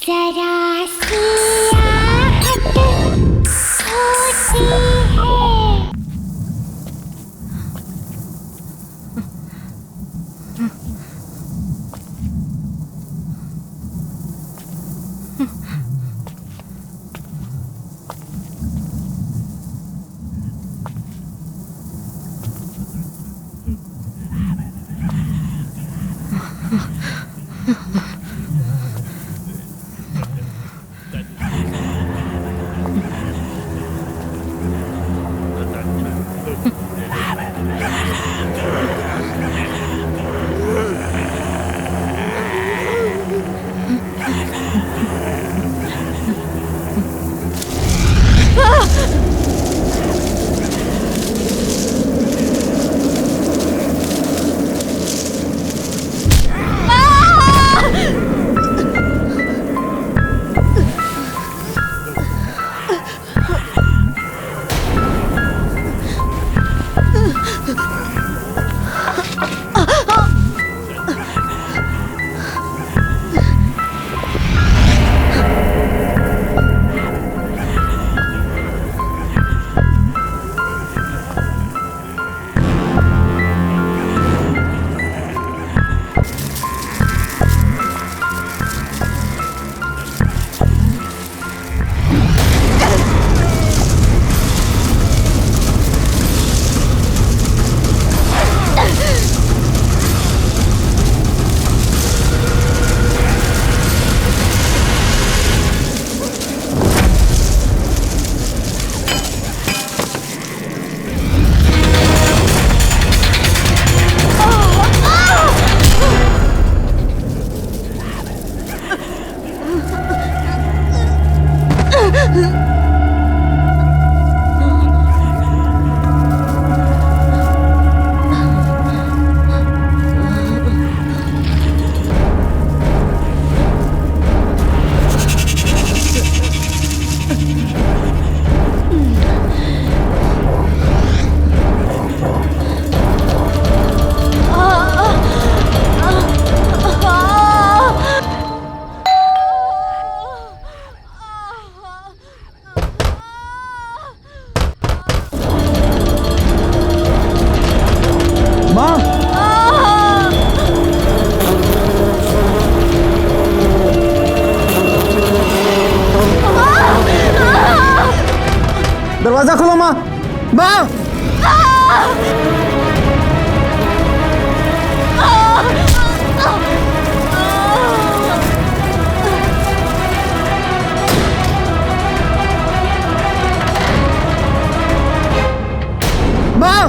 जरा सी आहट होती है। दरवाजा खोलो माँ। माँ माँ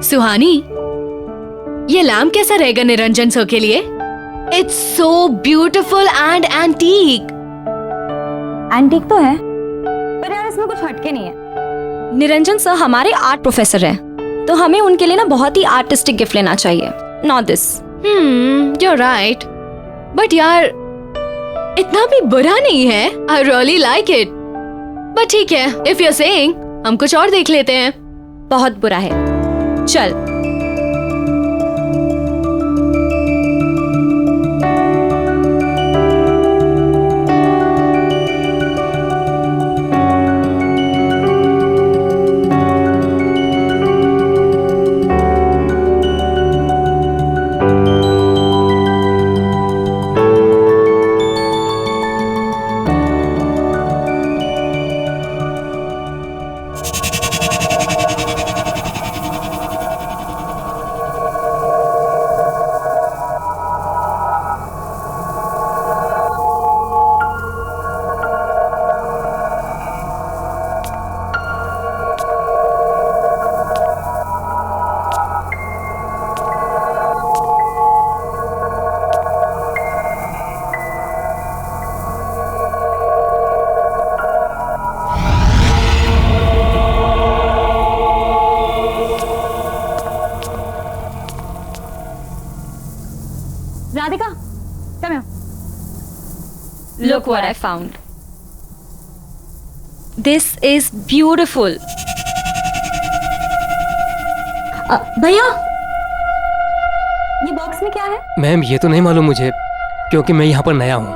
सुहानी, ये लैम्प कैसा रहेगा निरंजन सर के लिए? It's so beautiful and antique. Antique तो है, पर यार इसमें कुछ हटके नहीं है। निरंजन सर हमारे आर्ट प्रोफेसर हैं, तो हमें उनके लिए ना बहुत ही आर्टिस्टिक गिफ्ट लेना चाहिए, not this. you're right. But यार इतना भी बुरा नहीं है। I really like it. But ठीक है, if you're saying, हम कुछ और देख लेते हैं। बहुत बुरा है, चल। Look what I found. This is beautiful. भैया, ये बॉक्स में क्या है? मैम ये तो नहीं मालूम मुझे, क्योंकि मैं यहाँ पर नया हूँ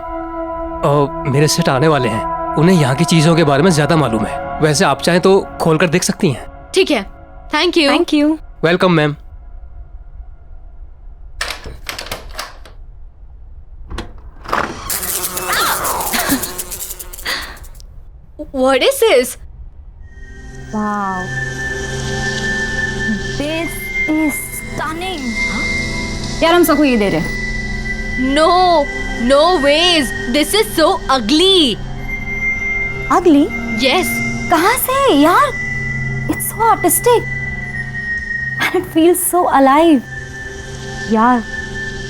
और मेरे सेट आने वाले हैं। उन्हें यहाँ की चीजों के बारे में ज्यादा मालूम है। वैसे आप चाहें तो खोल कर देख सकती हैं। ठीक है, thank you. Thank you. Welcome ma'am. What is this? Wow. This is stunning. यार हम सबको ये दे रहे हैं। No, no ways. This is so ugly. Ugly? Yes. कहाँ से यार? It's so artistic. And it feels so alive. यार,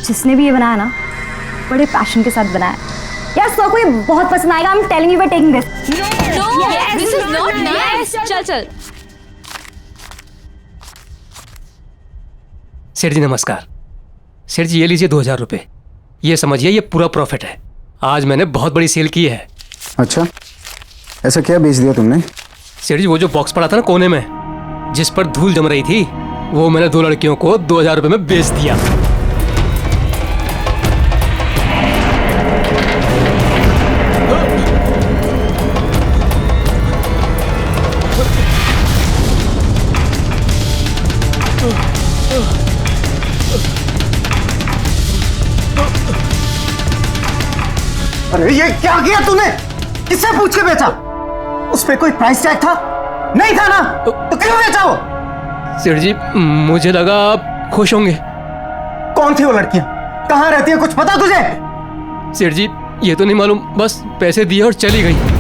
जिसने भी ये बनाया ना, बड़े पैशन के साथ बनाया। यार सबको ये बहुत पसंद आएगा। I'm telling you we're taking this. No, this is not nice. चल चल। सेठ जी नमस्कार। सेठ जी ये लीजिए 2000 रुपये। ये समझिए ये पूरा प्रॉफिट है। आज मैंने बहुत बड़ी सेल की है। अच्छा, ऐसा क्या बेच दिया तुमने? सेठ जी वो जो बॉक्स पड़ा था ना कोने में, जिस पर धूल जम रही थी, वो मैंने 2 लड़कियों को 2000 रुपये में बेच दिया। अरे ये क्या किया तूने? किससे पूछ के बेचा? उस पे कोई प्राइस टैग था? नहीं था ना? तो क्यों बेचा वो? सेठ जी मुझे लगा आप खुश होंगे। कौन थी वो लड़कियां? कहाँ रहती है, कुछ पता तुझे? सेठ जी ये तो नहीं मालूम, बस पैसे दिए और चली गई।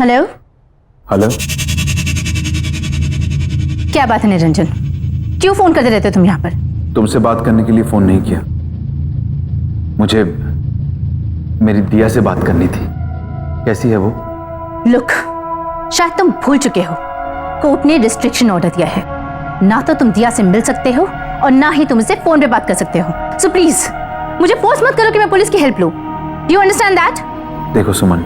हेलो। हेलो, क्या बात है निरंजन? क्यों फोन करते रहते हो तुम यहाँ पर? तुमसे बात करने के लिए फोन नहीं किया। मुझे मेरी दिया से बात करनी थी। कैसी है वो? लुक, शायद तुम भूल चुके हो, कोर्ट ने रिस्ट्रिक्शन ऑर्डर दिया है। ना तो तुम दिया से मिल सकते हो और ना ही तुम उससे फोन पे बात कर सकते हो। सो प्लीज मुझे फोर्स मत करो कि मैं पुलिस की हेल्प लूं। Do you understand that? देखो सुमन,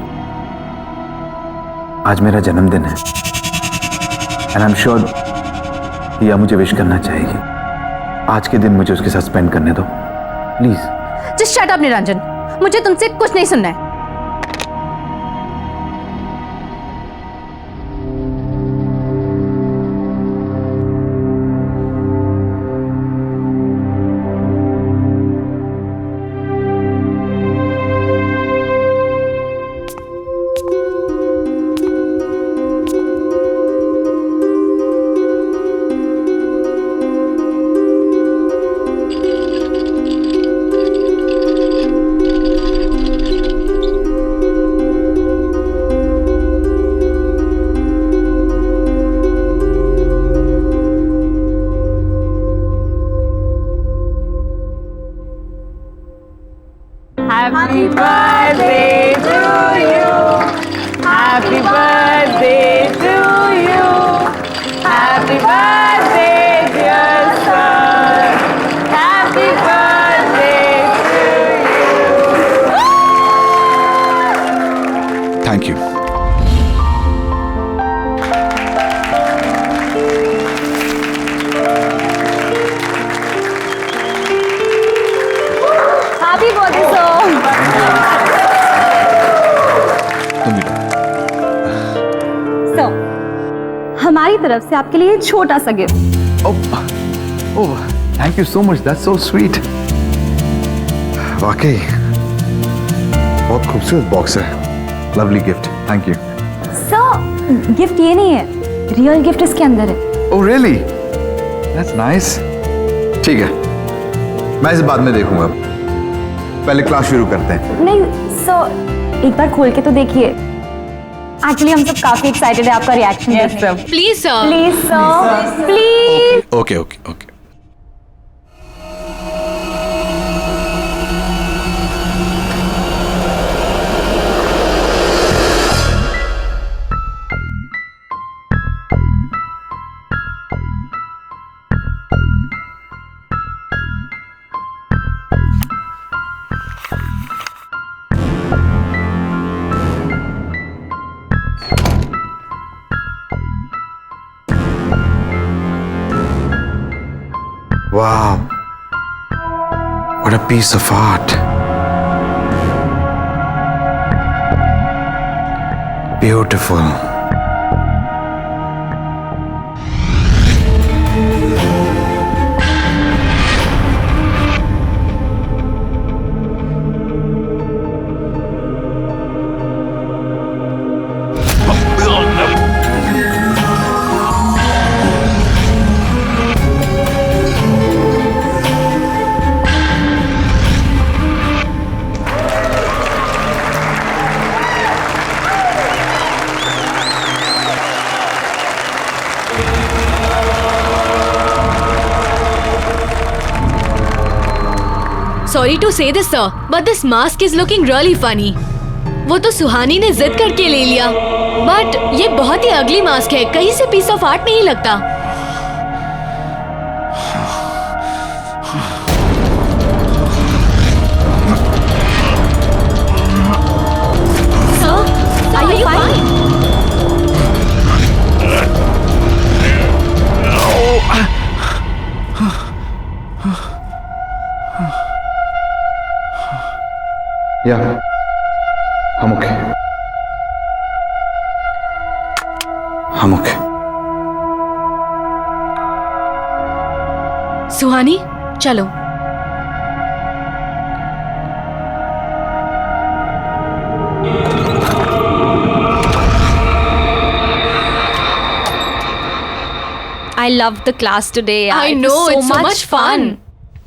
आज मेरा जन्मदिन है एंड आई एम श्योर दिया मुझे विश करना चाहेगी। आज के दिन मुझे उसके साथ स्पेंड करने दो please. Just shut up Niranjan, मुझे तुमसे कुछ नहीं सुनना है। Happy birthday to you. Happy birthday to you. Happy birthday, dear son. Happy birthday to you. Thank you. Happy birthday sir. तुम भी लो। सो हमारी तरफ से आपके लिए छोटा सा gift. Oh thank you so much, that's so sweet. वाकई बहुत खूबसूरत बॉक्स है। Lovely gift, thank you. Sir gift ये नहीं है, रियल गिफ्ट इसके अंदर है। Oh really, that's nice. ठीक है, मैं इसे बाद में देखूंगा, पहले क्लास शुरू करते हैं। नहीं सर, एक बार खोल के तो देखिए। एक्चुअली हम सब काफी एक्साइटेड है आपका reaction yes sir. Please sir. Please sir, please. Okay okay okay. Wow, what a piece of art. Beautiful. Sorry to say this sir, but this mask is looking really funny. वो तो सुहानी ने जिद करके ले लिया, but ये बहुत ही अगली मास्क है, कहीं से पीस ऑफ आर्ट नहीं लगता। Sir, are you fine? Yeah, I'm okay. I'm okay. Suhani, चलो। I love the class today. I know, it's so much fun.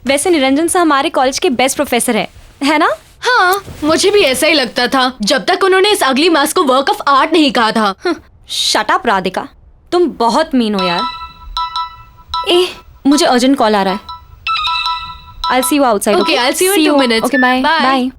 वैसे निरंजन सर हमारे कॉलेज के बेस्ट प्रोफेसर है ना? हाँ, मुझे भी ऐसा ही लगता था जब तक उन्होंने इस अगली मास्क को वर्क ऑफ आर्ट नहीं कहा था। शट अप राधिका, तुम बहुत मीन हो यार। मुझे अर्जेंट कॉल आ रहा है। I'll see you outside. Okay, I'll see you in 2 minutes. Okay, bye. Bye. Bye.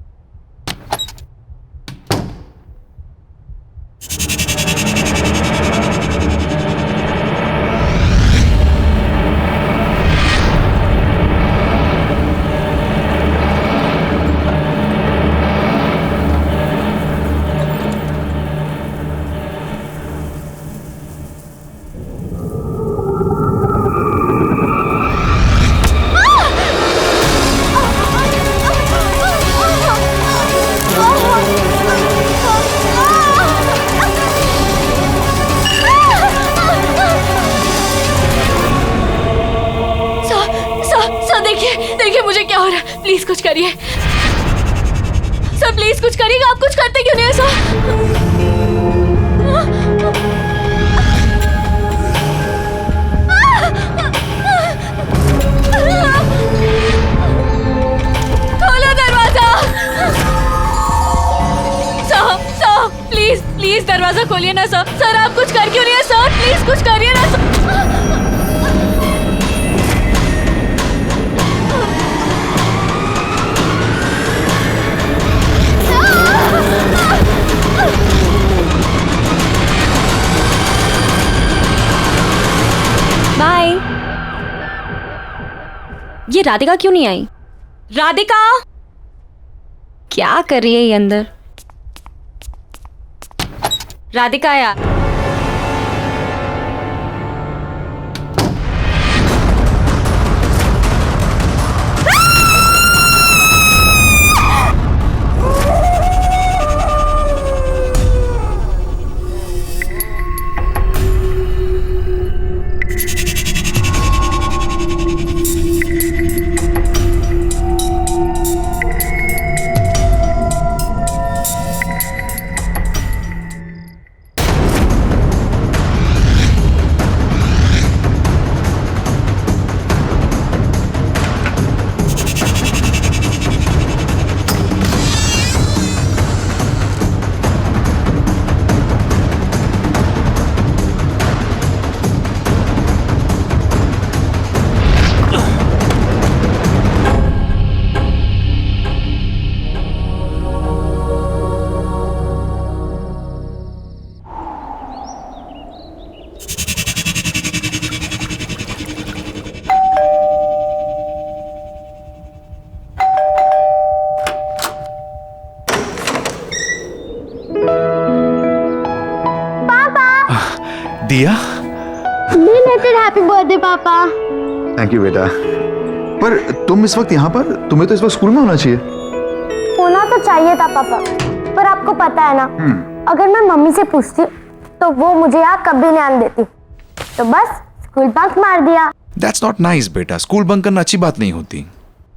देखिए मुझे क्या हो रहा है, प्लीज कुछ करिए सर, प्लीज कुछ करिएगा। आप कुछ करते क्यों नहीं है सर? खोलो दरवाजा सर, प्लीज प्लीज दरवाजा खोलिए ना सर। सर आप कुछ कर क्यों नहीं है सर? प्लीज कुछ करिए ना सर। बाय। ये राधिका क्यों नहीं आई? राधिका क्या कर रही है ये अंदर? राधिका यार, दिया। बिलेटेड हैप्पी बर्थडे पापा। थैंक यू बेटा। पर तुम इस वक्त यहाँ पर, तुम्हें तो इस वक्त स्कूल में होना चाहिए। होना तो चाहिए था पापा, पर आपको पता है ना, अगर मैं मम्मी से पूछती तो वो मुझे यहाँ कभी नहीं आने देती, तो बस स्कूल बंक मार दिया। That's not nice बेटा, स्कूल बंक करना अच्छी बात नहीं होती।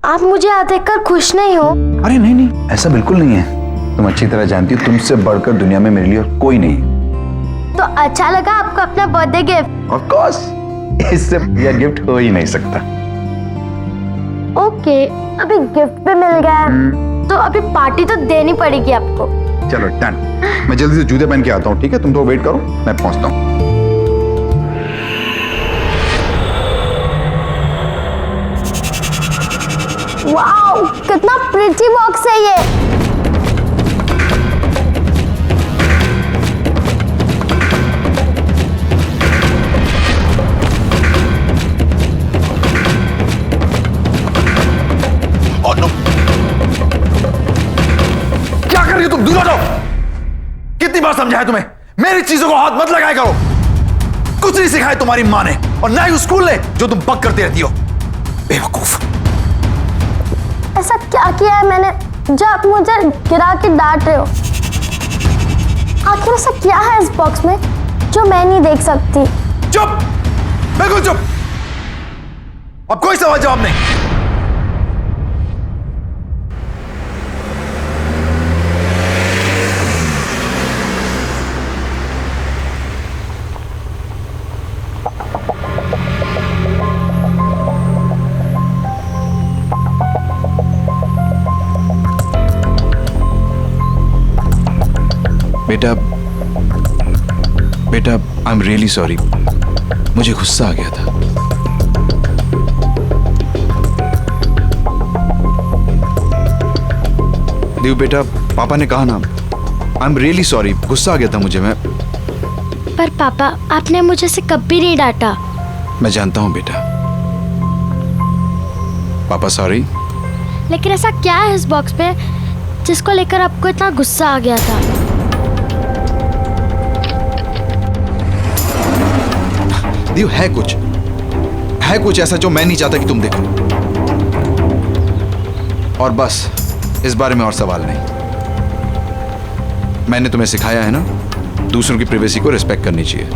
आप मुझे यहाँ देखकर खुश नहीं हो? अरे नहीं नहीं, ऐसा बिल्कुल नहीं है। तुम अच्छी तरह जानती हो तुमसे बढ़कर दुनिया में मेरे लिए और कोई नहीं। तो अच्छा लगा आपको अपना बर्थडे गिफ्ट? ऑफ कोर्स, इससे बढ़िया गिफ्ट हो ही नहीं सकता। ओके, अभी गिफ्ट भी मिल गया है, तो अभी पार्टी तो देनी पड़ेगी आपको। चलो डन, मैं जल्दी से जूते पहन के आता हूँ, ठीक है? तुम तो वेट करो, मैं पहुंचता हूँ। वाओ, कितना प्रिटी बॉक्स है ये। क्या कर रही हो तुम? दूर हटो। कितनी बार समझाया तुम्हें, मेरी चीजों को हाथ मत लगाया करो। कुछ नहीं सिखाया तुम्हारी माँ ने, और ना ही उस स्कूल ने जो तुम बक करती रहती हो। बेवकूफ। ऐसा क्या किया है मैंने जो आप मुझे गिरा के डांट रहे हो? आखिर ऐसा क्या है इस बॉक्स में जो मैं नहीं देख सकती? चुप, बिल्कुल चुप। अब कोई सवाल जवाब नहीं। बेटा आई एम रियली सॉरी, मुझे गुस्सा आ गया था। देव बेटा, पापा ने कहा ना, आई एम रियली सॉरी, गुस्सा आ गया था मुझे। मैं पर पापा, आपने मुझे से कभी नहीं डांटा। मैं जानता हूं बेटा। पापा सॉरी। लेकिन ऐसा क्या है इस बॉक्स पे जिसको लेकर आपको इतना गुस्सा आ गया था? देव, है कुछ ऐसा जो मैं नहीं चाहता कि तुम देखो। और बस इस बारे में और सवाल नहीं। मैंने तुम्हें सिखाया है ना, दूसरों की प्राइवेसी को रिस्पेक्ट करनी चाहिए।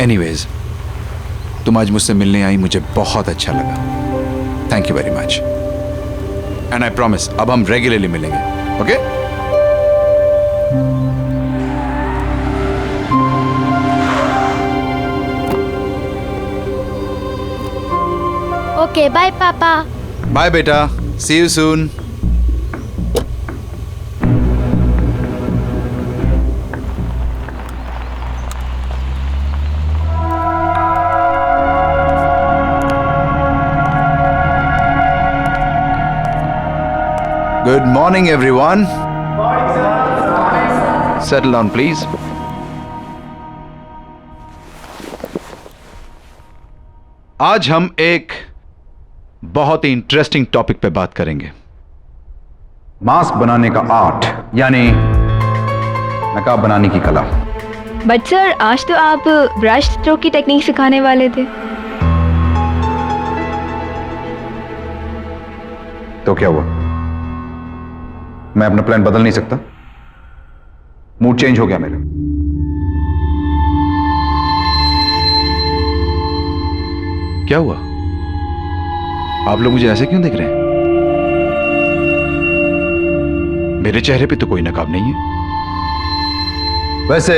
एनीवेज, तुम आज मुझसे मिलने आई, मुझे बहुत अच्छा लगा। Thank you very much. And I promise, अब हम रेगुलरली मिलेंगे। ओके? ओके, बाय पापा। बाय बेटा, see you soon. Good morning, everyone. Settle down, please. आज हम एक बहुत ही इंटरेस्टिंग टॉपिक पे बात करेंगे। मास्क बनाने का आर्ट, यानी नकाब बनाने की कला। बट सर, आज तो आप ब्रश स्ट्रोक की टेक्निक सिखाने वाले थे। तो क्या हुआ? मैं अपना प्लान बदल नहीं सकता? मूड चेंज हो गया मेरा। क्या हुआ? आप लोग मुझे ऐसे क्यों देख रहे हैं? मेरे चेहरे पे तो कोई नकाब नहीं है। वैसे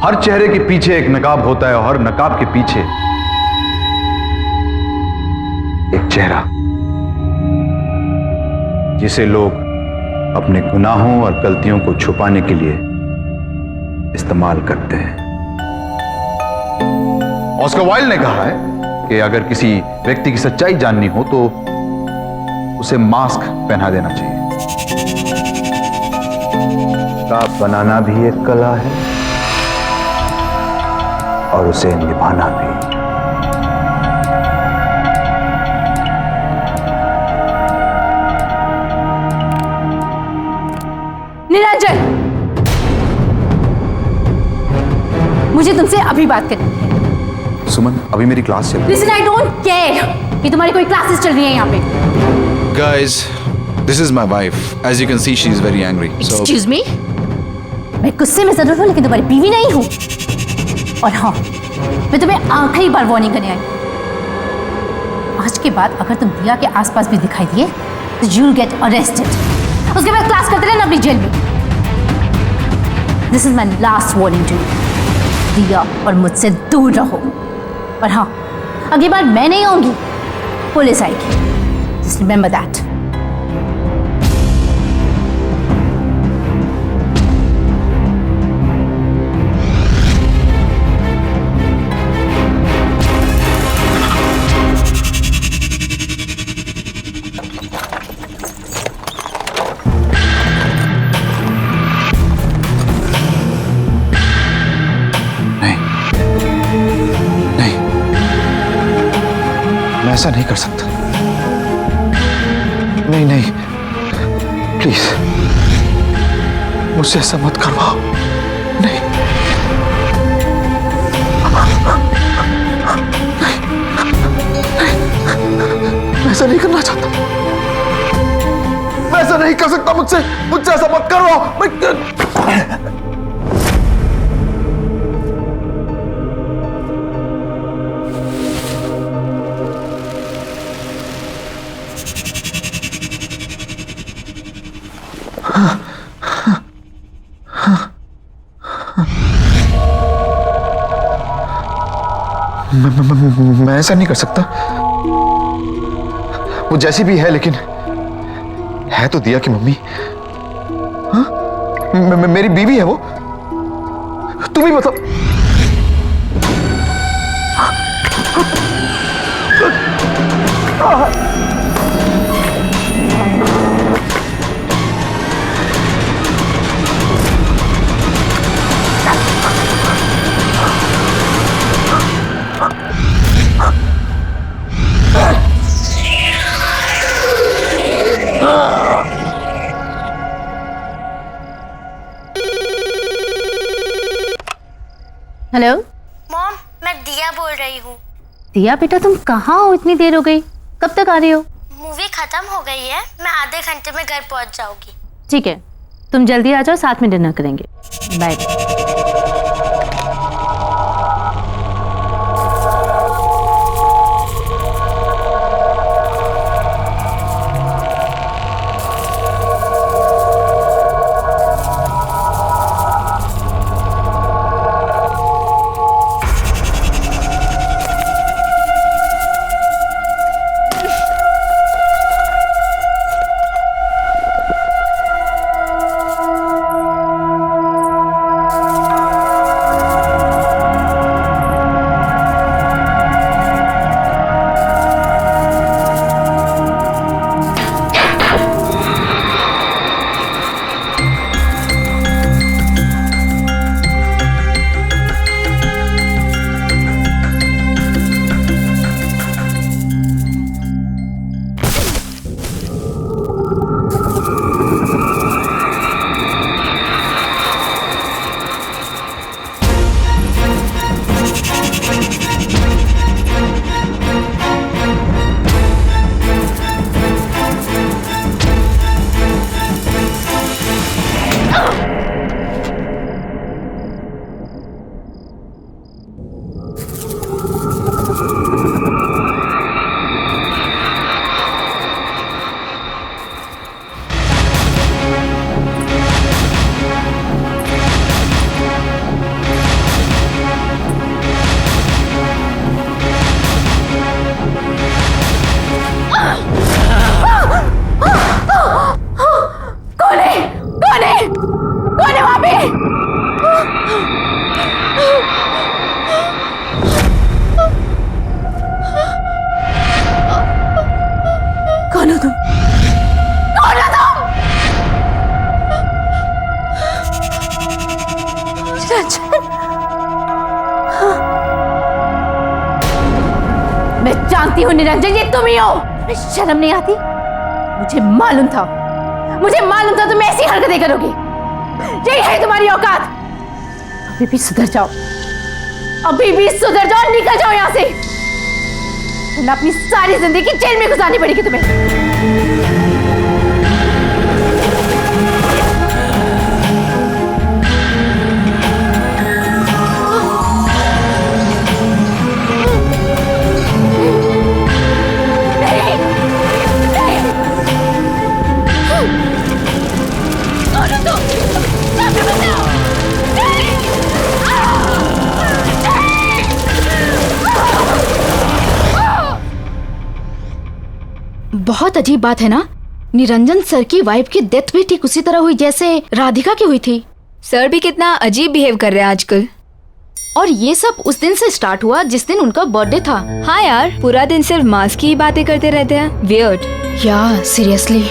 हर चेहरे के पीछे एक नकाब होता है, और हर नकाब के पीछे एक चेहरा, जिसे लोग अपने गुनाहों और गलतियों को छुपाने के लिए इस्तेमाल करते हैं। ऑस्कर वाइल्ड ने कहा है कि अगर किसी व्यक्ति की सच्चाई जाननी हो तो उसे मास्क पहना देना चाहिए। नकाब बनाना भी एक कला है और उसे निभाना भी। निरंजन, मुझे तुमसे अभी बात करनी है। सुमन, अभी मेरी क्लास चल रही है। लिसन, आई डोंट केयर कि तुम्हारी कोई क्लासेस चल रही है यहाँ पे। Guys, this is my wife. As you can see, she is very angry. So excuse me, मैं गुस्से में जरूर हूँ, लेकिन तुम्हारी बीवी नहीं हूँ। और हाँ, मैं तुम्हें आखिरी बार वार्निंग करने आई। आज के बाद अगर तुम दिया के आसपास भी दिखाई दिए तो यू विल गेट अरेस्टेड। उसके बाद क्लास करते रहना अपनी जेल में। This is my last warning to you. दिया और मुझसे दूर रहो। और हाँ, अगली बार मैं नहीं आऊंगी, पुलिस आएगी। Just remember that. ऐसा नहीं कर सकता। नहीं नहीं, प्लीज मुझसे ऐसा मत करवाओ। नहीं मैं ऐसा नहीं करना चाहता। मैं ऐसा नहीं कर सकता। मुझसे ऐसा मत करवाओ। मैं ऐसा नहीं कर सकता। वो जैसी भी है, लेकिन है तो दिया की मम्मी। हाँ? मेरी बीवी है वो। तुम ही बताओ। हेलो मॉम, मैं दिया बोल रही हूँ। दिया बेटा, तुम कहाँ हो? इतनी देर हो गई, कब तक आ रही हो? मूवी खत्म हो गई है, मैं आधे घंटे में घर पहुँच जाऊंगी। ठीक है, तुम जल्दी आ जाओ, साथ में डिनर करेंगे। बाय। कौन हो तुम? कौन हो तुम? मैं जानती हूँ निरंजन, ये तुम ही हो। शर्म नहीं आती? मुझे मालूम था तुम ऐसी हरकतें करोगी। यही है तुम्हारी औकात। अभी भी सुधर जाओ, अभी भी सुधर जाओ, निकल जाओ यहाँ से, वरना अपनी सारी जिंदगी जेल में गुजारनी पड़ेगी तुम्हें। बहुत अजीब बात है ना, निरंजन सर की वाइफ की डेथ भी ठीक उसी तरह हुई जैसे राधिका की हुई थी। सर भी कितना अजीब बिहेव कर रहे हैं आजकल। और ये सब उस दिन से स्टार्ट हुआ जिस दिन उनका बर्थडे था। हाँ यार, पूरा दिन सिर्फ मास्क की ही बातें करते रहते हैं। वियर्ड। या सीरियसली।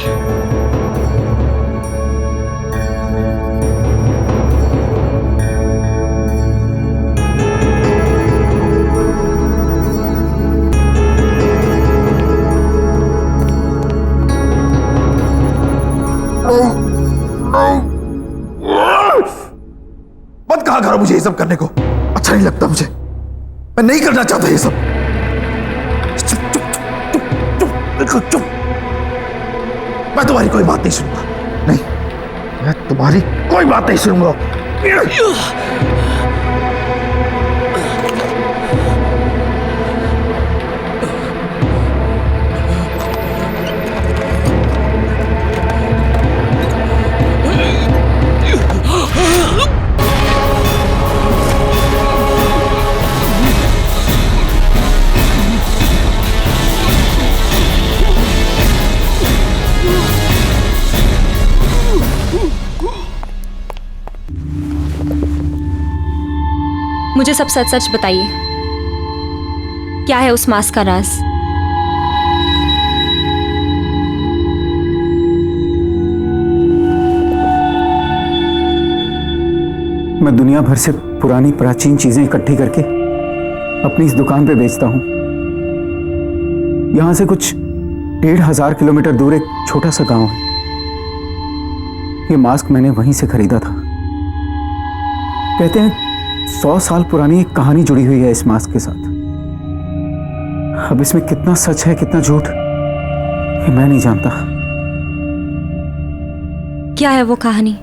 मत कहा करो मुझे ये सब करने को, अच्छा नहीं लगता मुझे, मैं नहीं करना चाहता ये सब। चुप चुप चुप चुप बिल्कुल चुप। मैं तुम्हारी कोई बात नहीं सुनूंगा, नहीं, मैं तुम्हारी कोई बात नहीं सुनूंगा। मुझे सब सच सच बताइए, क्या है उस मास्क का राज? मैं दुनिया भर से पुरानी प्राचीन चीजें इकट्ठी करके अपनी इस दुकान पे बेचता हूं। यहां से कुछ 1500 किलोमीटर दूर एक छोटा सा गांव है। ये मास्क मैंने वहीं से खरीदा था। कहते हैं 100 साल पुरानी एक कहानी जुड़ी हुई है इस मास्क के साथ। अब इसमें कितना सच है कितना झूठ ये मैं नहीं जानता। क्या है वो कहानी?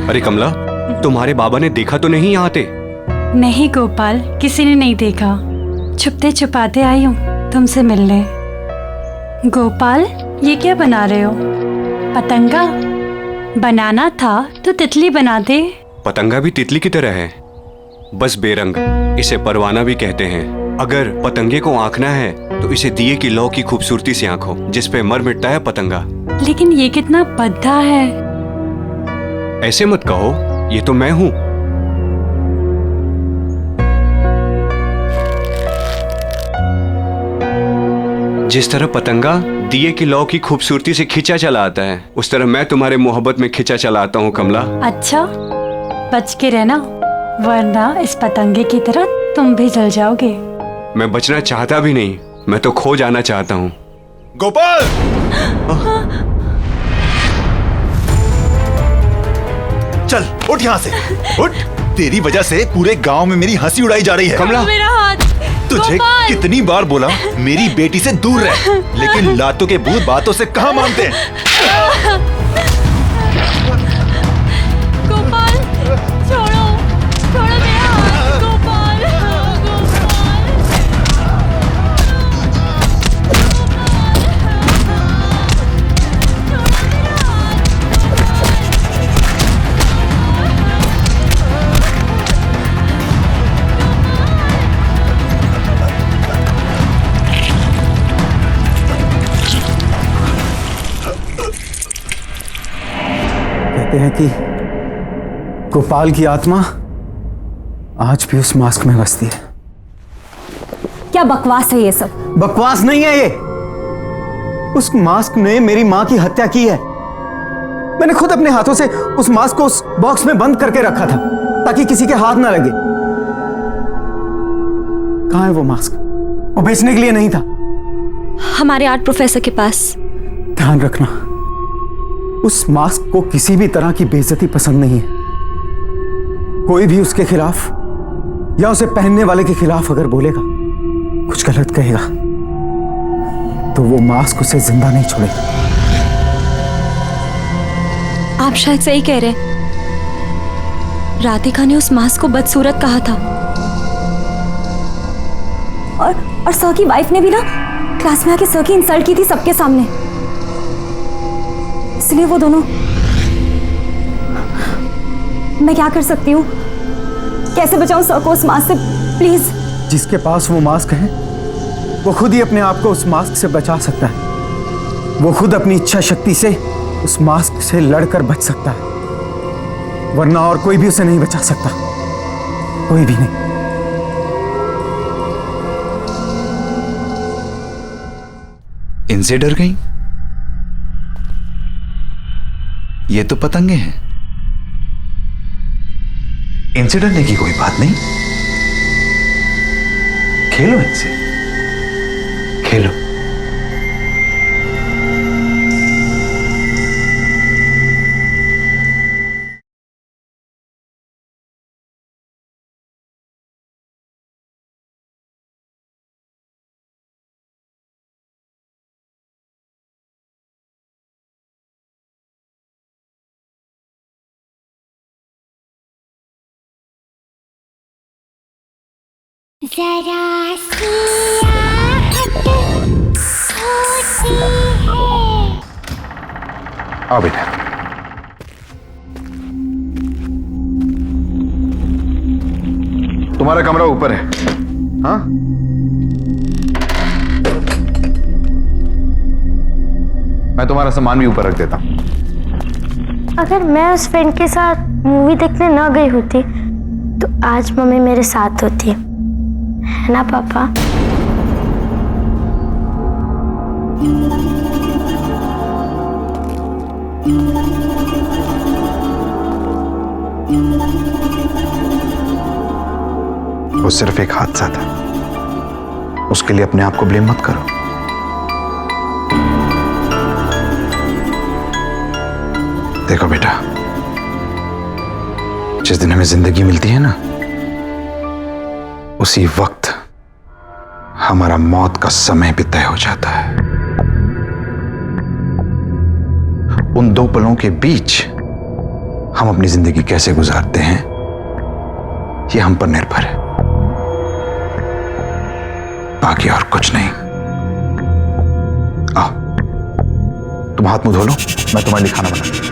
अरे कमला, तुम्हारे बाबा ने देखा तो नहीं यहाँ आते? नहीं गोपाल, किसी ने नहीं देखा। छुपते छुपाते आई हूँ तुमसे मिलने। गोपाल, ये क्या बना रहे हो? पतंगा? बनाना था तो तितली बना दे। पतंगा भी तितली की तरह है, बस बेरंग। इसे परवाना भी कहते हैं। अगर पतंगे को आंकना है तो इसे दिए की लौ की खूबसूरती से आंखो, जिस पे मर मिटता है पतंगा। लेकिन ये कितना भद्दा है। ऐसे मत कहो, ये तो मैं हूं। जिस तरह पतंगा दिए की लौ की खूबसूरती से खिंचा चला आता है, उस तरह मैं तुम्हारे मोहब्बत में खिंचा चला आता हूं कमला। अच्छा, बच के रहना, वरना इस पतंगे की तरह तुम भी जल जाओगे। मैं बचना चाहता भी नहीं, मैं तो खो जाना चाहता हूं। गोपाल! चल उठ यहाँ से, उठ। तेरी वजह से पूरे गांव में मेरी हंसी उड़ाई जा रही है। कमला, मेरा हाथ। तुझे कितनी बार बोला मेरी बेटी से दूर रह, लेकिन लातों के भूत बातों से कहाँ मानते हैं। गोपाल, छोड़ो, छोड़ो मेरा हाथ। गोपाल, कहते हैं कि गोपाल की आत्मा आज भी उस मास्क में बसती है। क्या बकवास है ये सब? बकवास नहीं है ये, उस मास्क ने मेरी मां की हत्या की है। मैंने खुद अपने हाथों से उस मास्क को उस बॉक्स में बंद करके रखा था ताकि किसी के हाथ ना लगे। कहां है वो मास्क? वो बेचने के लिए नहीं था। हमारे आर्ट प्रोफेसर के पास। ध्यान रखना, उस मास्क को किसी भी तरह की बेइज्जती पसंद नहीं है। कोई भी उसके खिलाफ या उसे पहनने वाले के खिलाफ अगर बोलेगा, कुछ गलत कहेगा, तो वो मास्क उसे जिंदा नहीं छोड़ेगा। आप शायद सही कह रहे। राधिका ने उस मास्क को बदसूरत कहा था। और सर की वाइफ ने भी ना क्लास में आके सर की इंसल्ट की थी सबके सामने। इसलिए वो दोनों। मैं क्या कर सकती हूँ? कैसे बचाऊं सर को उस मास्क से? प्लीज। जिसके पास वो मास्क है वो खुद ही अपने आप को उस मास्क से बचा सकता है। वो खुद अपनी इच्छा शक्ति से उस मास्क से लड़कर बच सकता है, वरना और कोई भी उसे नहीं बचा सकता। कोई भी नहीं। इनसे डर गई? ये तो पतंगे हैं। इनसे डरने की कोई बात नहीं। खेलो इनसे, खेलो। जरा सी आहट होती है। आओ बेटा। तुम्हारा कमरा ऊपर है। हाँ, मैं तुम्हारा सामान भी ऊपर रख देता हूं। अगर मैं उस फ्रेंड के साथ मूवी देखने न गई होती तो आज मम्मी मेरे साथ होती, है ना पापा? वो सिर्फ एक हादसा था, उसके लिए अपने आप को ब्लेम मत करो। देखो बेटा, जिस दिन हमें जिंदगी मिलती है ना, उसी वक्त हमारा मौत का समय भी तय हो जाता है। उन दो पलों के बीच हम अपनी जिंदगी कैसे गुजारते हैं, ये हम पर निर्भर है, बाकी और कुछ नहीं। आओ, तुम हाथ मुंह धो लो, मैं तुम्हारे लिए खाना बनाऊं।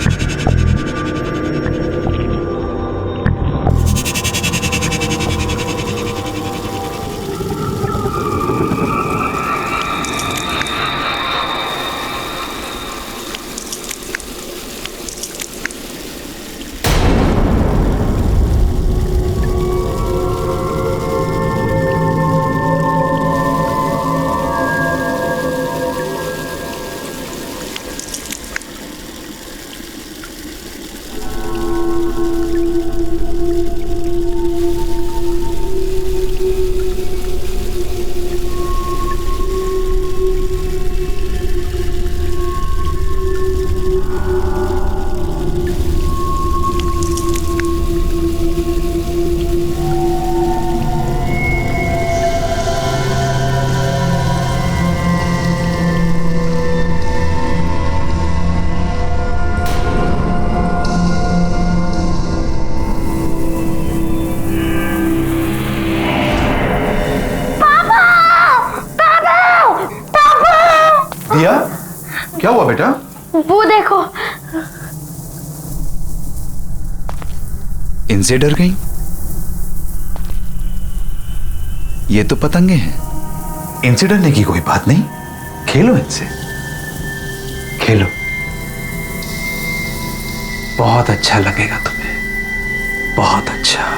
दिया, क्या हुआ बेटा? वो देखो। इनसे डर गई? ये तो पतंगे हैं। इनसे डरने की कोई बात नहीं। खेलो इनसे, खेलो। बहुत अच्छा लगेगा तुम्हें, बहुत अच्छा।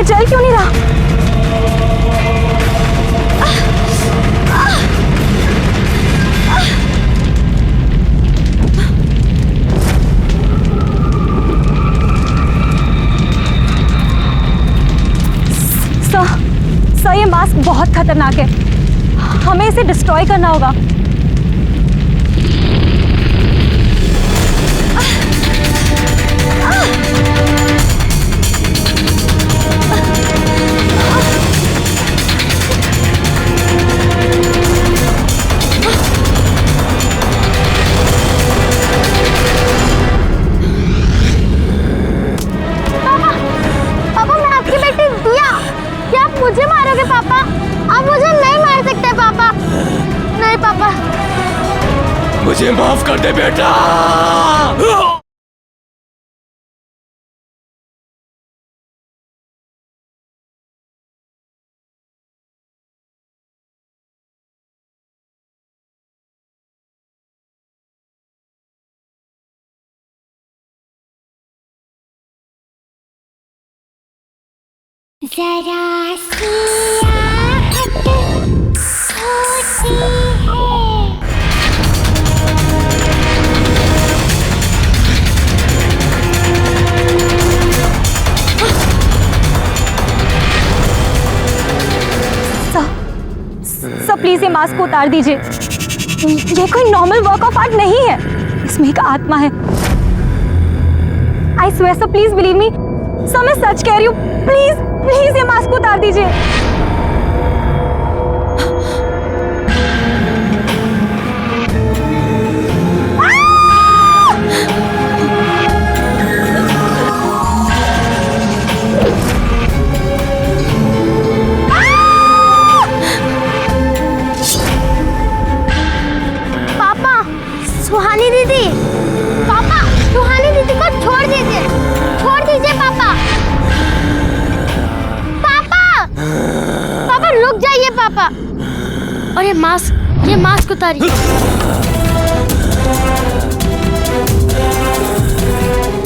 चल क्यों नहीं रहा? सर ये मास्क बहुत खतरनाक है, हमें इसे डिस्ट्रॉय करना होगा। मुझे मारोगे पापा? आप मुझे नहीं मार सकते पापा। नहीं पापा। मुझे माफ कर दे बेटा। जरा सी आहट होती है। सर प्लीज ये मास्क को उतार दीजिए। ये कोई नॉर्मल वर्क ऑफ आर्ट नहीं है, इसमें एक आत्मा है। I swear sir, please believe me sir, मैं सच कह रही हूँ। प्लीज प्लीज ये मास्क को उतार दीजिए। पापा, सुहानी दीदी, पापा सुहानी दीदी को छोड़ दीजिए, छोड़ दीजिए पापा। पापा रुक जाइए पापा। और ये मास्क उतारिए।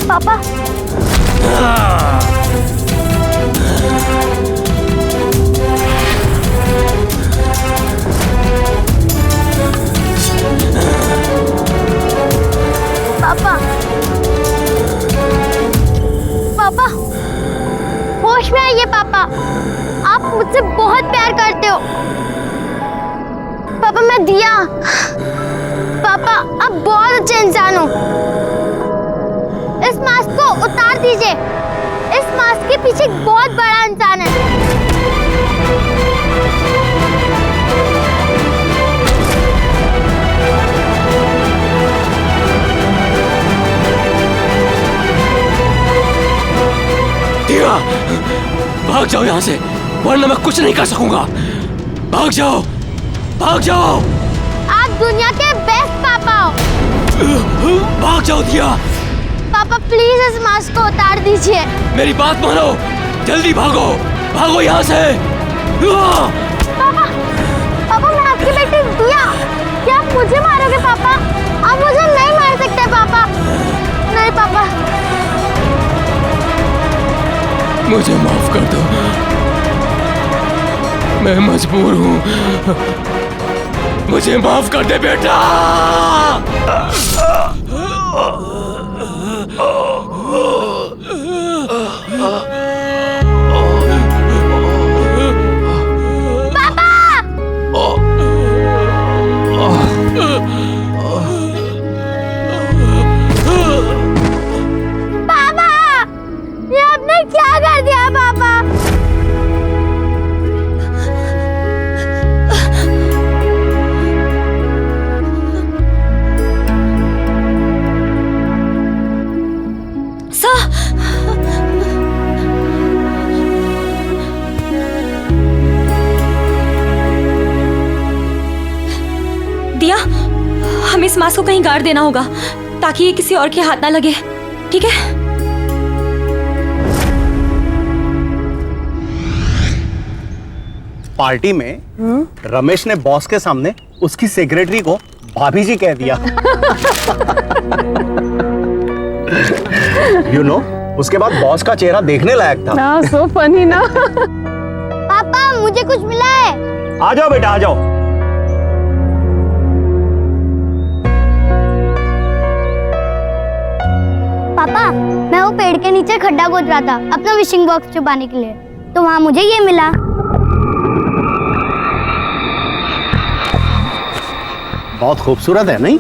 पापा पापा पापा होश में आइए पापा, आप मुझसे बहुत प्यार करते हो। पापा मैं दिया, पापा आप बहुत अच्छे इंसान हो। इस मास्क को उतार दीजिए, इस मास्क के पीछे एक बहुत बड़ा इंसान है। भाग जाओ यहाँ से, वरना मैं कुछ नहीं कर सकूंगा। भाग जाओ, भाग जाओ। आप दुनिया के बेस्ट पापा हो। भाग जाओ दिया। पापा प्लीज इस मास्क को उतार दीजिए। मेरी बात मानो, जल्दी भागो, भागो यहाँ से। पापा, पापा मैं आपकी बेटी दिया। क्या आप मुझे मारोगे पापा? आप मुझे नहीं मार सकते पापा। नहीं पापा। मुझे माफ कर दो, मैं मजबूर हूँ। मुझे माफ कर दे बेटा। पापा, ये आपने क्या कर दिया पापा? दिया, हमें इस मास्क को कहीं गाड़ देना होगा ताकि ये किसी और के हाथ ना लगे, ठीक है? पार्टी में रमेश ने बॉस के सामने उसकी सेक्रेटरी को भाभी जी कह दिया। You know, उसके बाद बॉस का चेहरा देखने लायक था। ना सो फनी ना। पापा मुझे कुछ मिला है। आ जाओ बेटा, आ जाओ। पापा मैं वो पेड़ के नीचे खड्डा खोद रहा था अपना विशिंग बॉक्स छुपाने के लिए, तो वहाँ मुझे ये मिला। बहुत खूबसूरत है नहीं?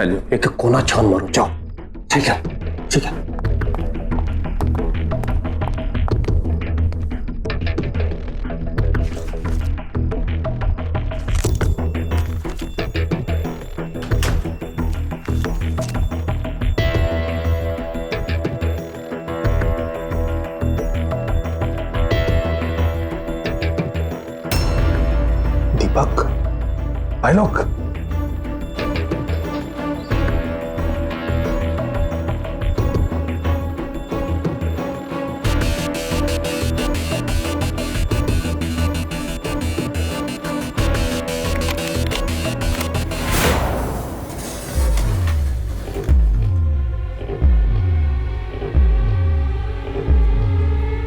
हेलो, एक कोना छान मारो, जाओ। ठीक है, ठीक है। भाई लोग,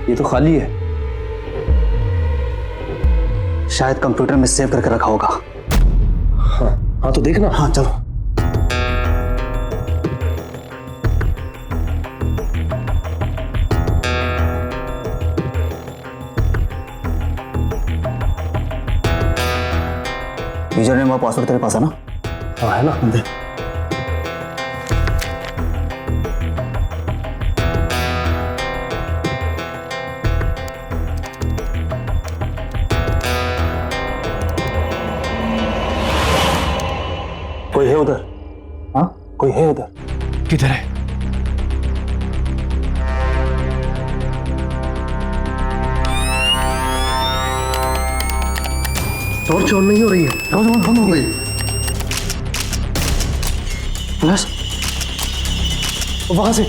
ये तो खाली है, शायद कंप्यूटर में सेव करके रखा होगा। हाँ तो देखना। हाँ चलो। यूजर नेम और पासवर्ड तेरे पास है ना? हाँ है ना। दे। कोई है उधर? हाँ कोई है उधर? किधर है? टॉर्च ऑन नहीं हो रही है। टॉर्च ऑन हो गई। प्लस वहां से,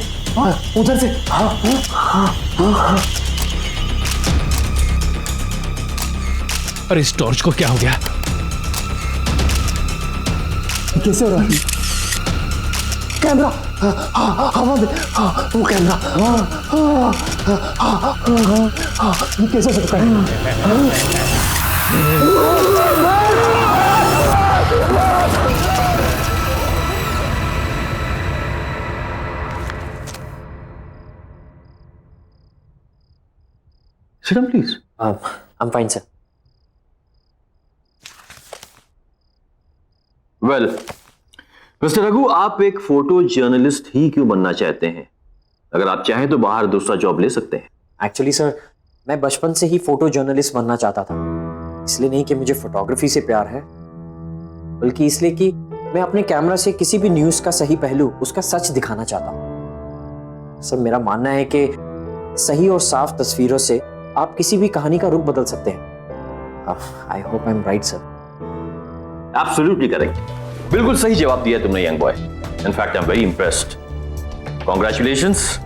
उधर से। हाँ हाँ हाँ हाँ। अरे इस टॉर्च को क्या हो गया? कैसे हो रहा है? कैमरा हवा में, वो कैमरा कैसे हो सकता है? Sit down, please. I'm fine, sir. Well mister Raghu, आप एक फोटो जर्नलिस्ट ही क्यों बनना चाहते हैं? अगर आप चाहें तो बाहर दूसरा जॉब ले सकते हैं। एक्चुअली सर, मैं बचपन से ही फोटो जर्नलिस्ट बनना चाहता था। इसलिए नहीं कि मुझे फोटोग्राफी से प्यार है, बल्कि इसलिए कि मैं अपने कैमरा से किसी भी न्यूज का सही पहलू, उसका सच दिखाना चाहता हूँ। सर, मेरा मानना है कि सही और साफ तस्वीरों से आप किसी भी कहानी का रुख बदल सकते हैं। I hope I am right sir. Absolutely correct, बिल्कुल सही जवाब दिया तुमने young boy. In fact I am very impressed. Congratulations,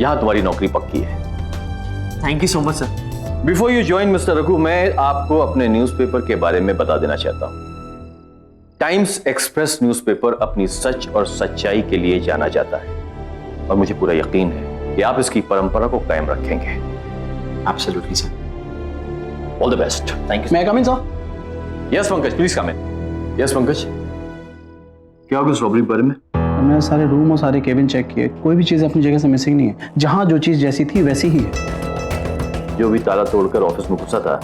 यहां तुम्हारी नौकरी पक्की है। Thank you so much sir. Before you join mister Raghu, मैं आपको अपने न्यूज़पेपर के बारे में बता देना चाहता हूं। टाइम्स एक्सप्रेस न्यूज़पेपर अपनी सच और सच्चाई के लिए जाना जाता है और मुझे पूरा यकीन है कि आप इसकी परंपरा को कायम रखेंगे। Absolutely sir. All the best. Thank you. मैं come in sir? Yes Pankaj, please come in. Yes Pankaj, क्या होगा इस रॉबरी के बारे में? हमने सारे रूम और सारे केबिन चेक किए, कोई भी चीज़ अपनी जगह से मिसिंग नहीं है। जहाँ जो चीज़ जैसी थी वैसी ही है। जो भी ताला तोड़कर ऑफिस में घुसा था,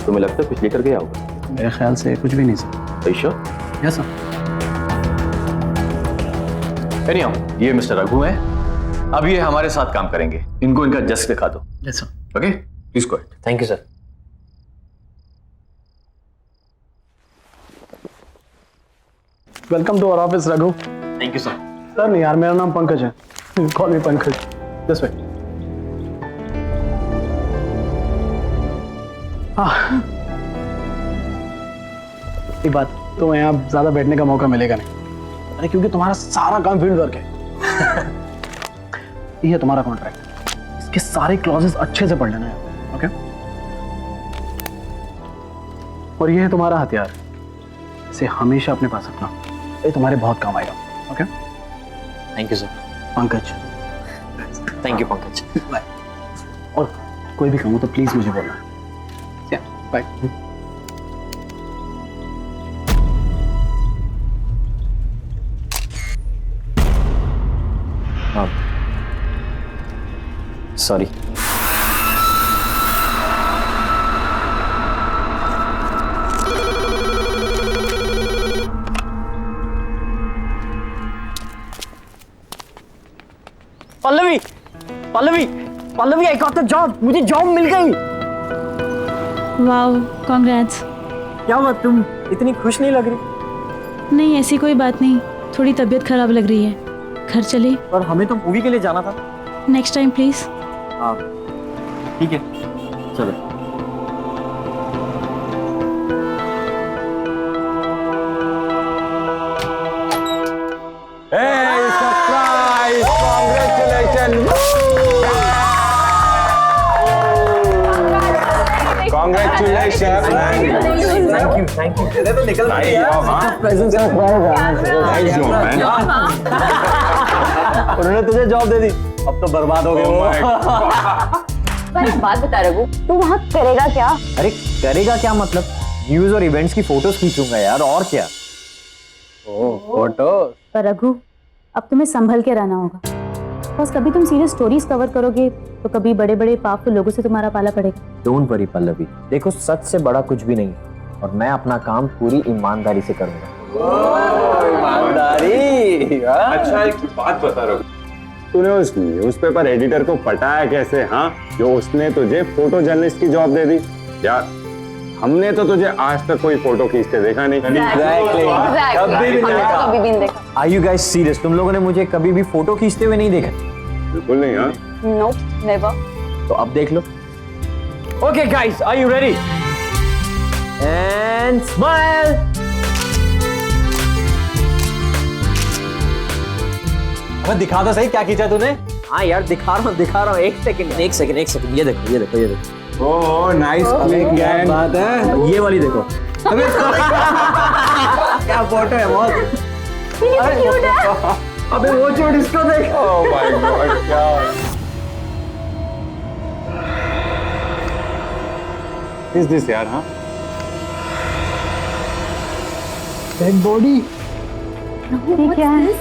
तुम्हें लगता है कुछ लेकर गया होगा? मेरे ख्याल से कुछ भी नहीं sir. Sure? Yes sir. Anyhow, ये मिस्टर रघु हैं। अब ये हमारे साथ काम करेंगे। इनको इनका डेस्क दिखा दो। Yes sir. Okay, please go ahead. Thank you sir. Welcome to our office Raghu. Thank you sir. Sir नहीं यार, मेरा नाम पंकज है। Call me Pankaj. This way. एक बात, तो यहाँ ज्यादा बैठने का मौका मिलेगा नहीं। अरे क्योंकि तुम्हारा सारा काम फील्ड वर्क है। ये है तुम्हारा कॉन्ट्रैक्ट, इसके सारे क्लॉजेस अच्छे से पढ़ लेना है। ओके? और ये है तुम्हारा हथियार, इसे हमेशा अपने पास रखना, ये तुम्हारे बहुत काम आएगा। Okay? Thank you sir. Pankaj. Thank you Pankaj. Bye. और कोई भी काम हो तो प्लीज मुझे बोलना। Bye. Sorry. Pallavi, Pallavi, Pallavi, I got the job. मुझे जॉब मिल गई। Wow, congrats. क्या हुआ, तुम इतनी खुश नहीं लग रही? नहीं, ऐसी कोई बात नहीं, थोड़ी तबीयत खराब लग रही है। घर चले? और हमें तो मूवी के लिए जाना था। Next time please. हाँ ठीक है, चलो। Congratulations. Thank you. तो निकल उन्होंने तुझे जॉब दे दी, अब तो बर्बाद हो गए वो। पर एक बात बता रघु, तू वहाँ करेगा क्या? अरे करेगा क्या मतलब, न्यूज और इवेंट्स की फोटोज खींचूंगा यार, और क्या। फोटो। पर रघु, अब तुम्हें संभल के रहना होगा, बस कभी तुम सीरियस स्टोरीज कवर करोगे तो कभी बड़े बड़े पावरफुल लोगों से तुम्हारा पाला पड़ेगा। डोंट वरी पल्लवी, देखो सच से बड़ा कुछ भी नहीं और मैं अपना काम पूरी ईमानदारी से करूंगा। ईमानदारी। अच्छा एक बात बता रहा हूँ, तूने उस न्यूज़पेपर एडिटर को पटाया कैसे? हाँ, जो उसने तुझे फोटो जर्नलिस्ट की जॉब दे दी यार। हमने तो तुझे आज तक कोई फोटो खींचते देखा नहीं। कभी भी नहीं देखा। Are you guys serious? तुम लोगों ने मुझे कभी भी फोटो खींचते हुए नहीं देखा? बिल्कुल नहीं। हाँ नो नेवर। तो अब देख लो। Okay guys, are you ready? And smile. अब दिखा दो सही क्या खींचा तूने। हाँ यार दिखा रहा हूँ। एक सेकंड, ये देखो। Oh nice click gang. बात है, ये वाली देखो। क्या फोटो है बहुत। अबे वो चोट इसको देख। ओह माय गॉड, क्या इज दिस यार? हाँ डेड बॉडी। क्या है?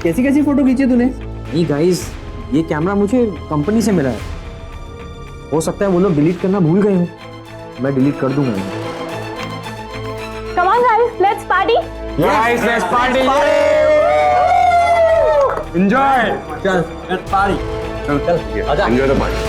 कैसी फोटो खींची तूने? नहीं गाइस, ये कैमरा मुझे कंपनी से मिला है, हो सकता है वो लोग डिलीट करना भूल गए हो, मैं डिलीट कर दूंगा। Come on guys, let's party. Guys, let's party. Enjoy. चल let's party. चल आजा। Enjoy the party.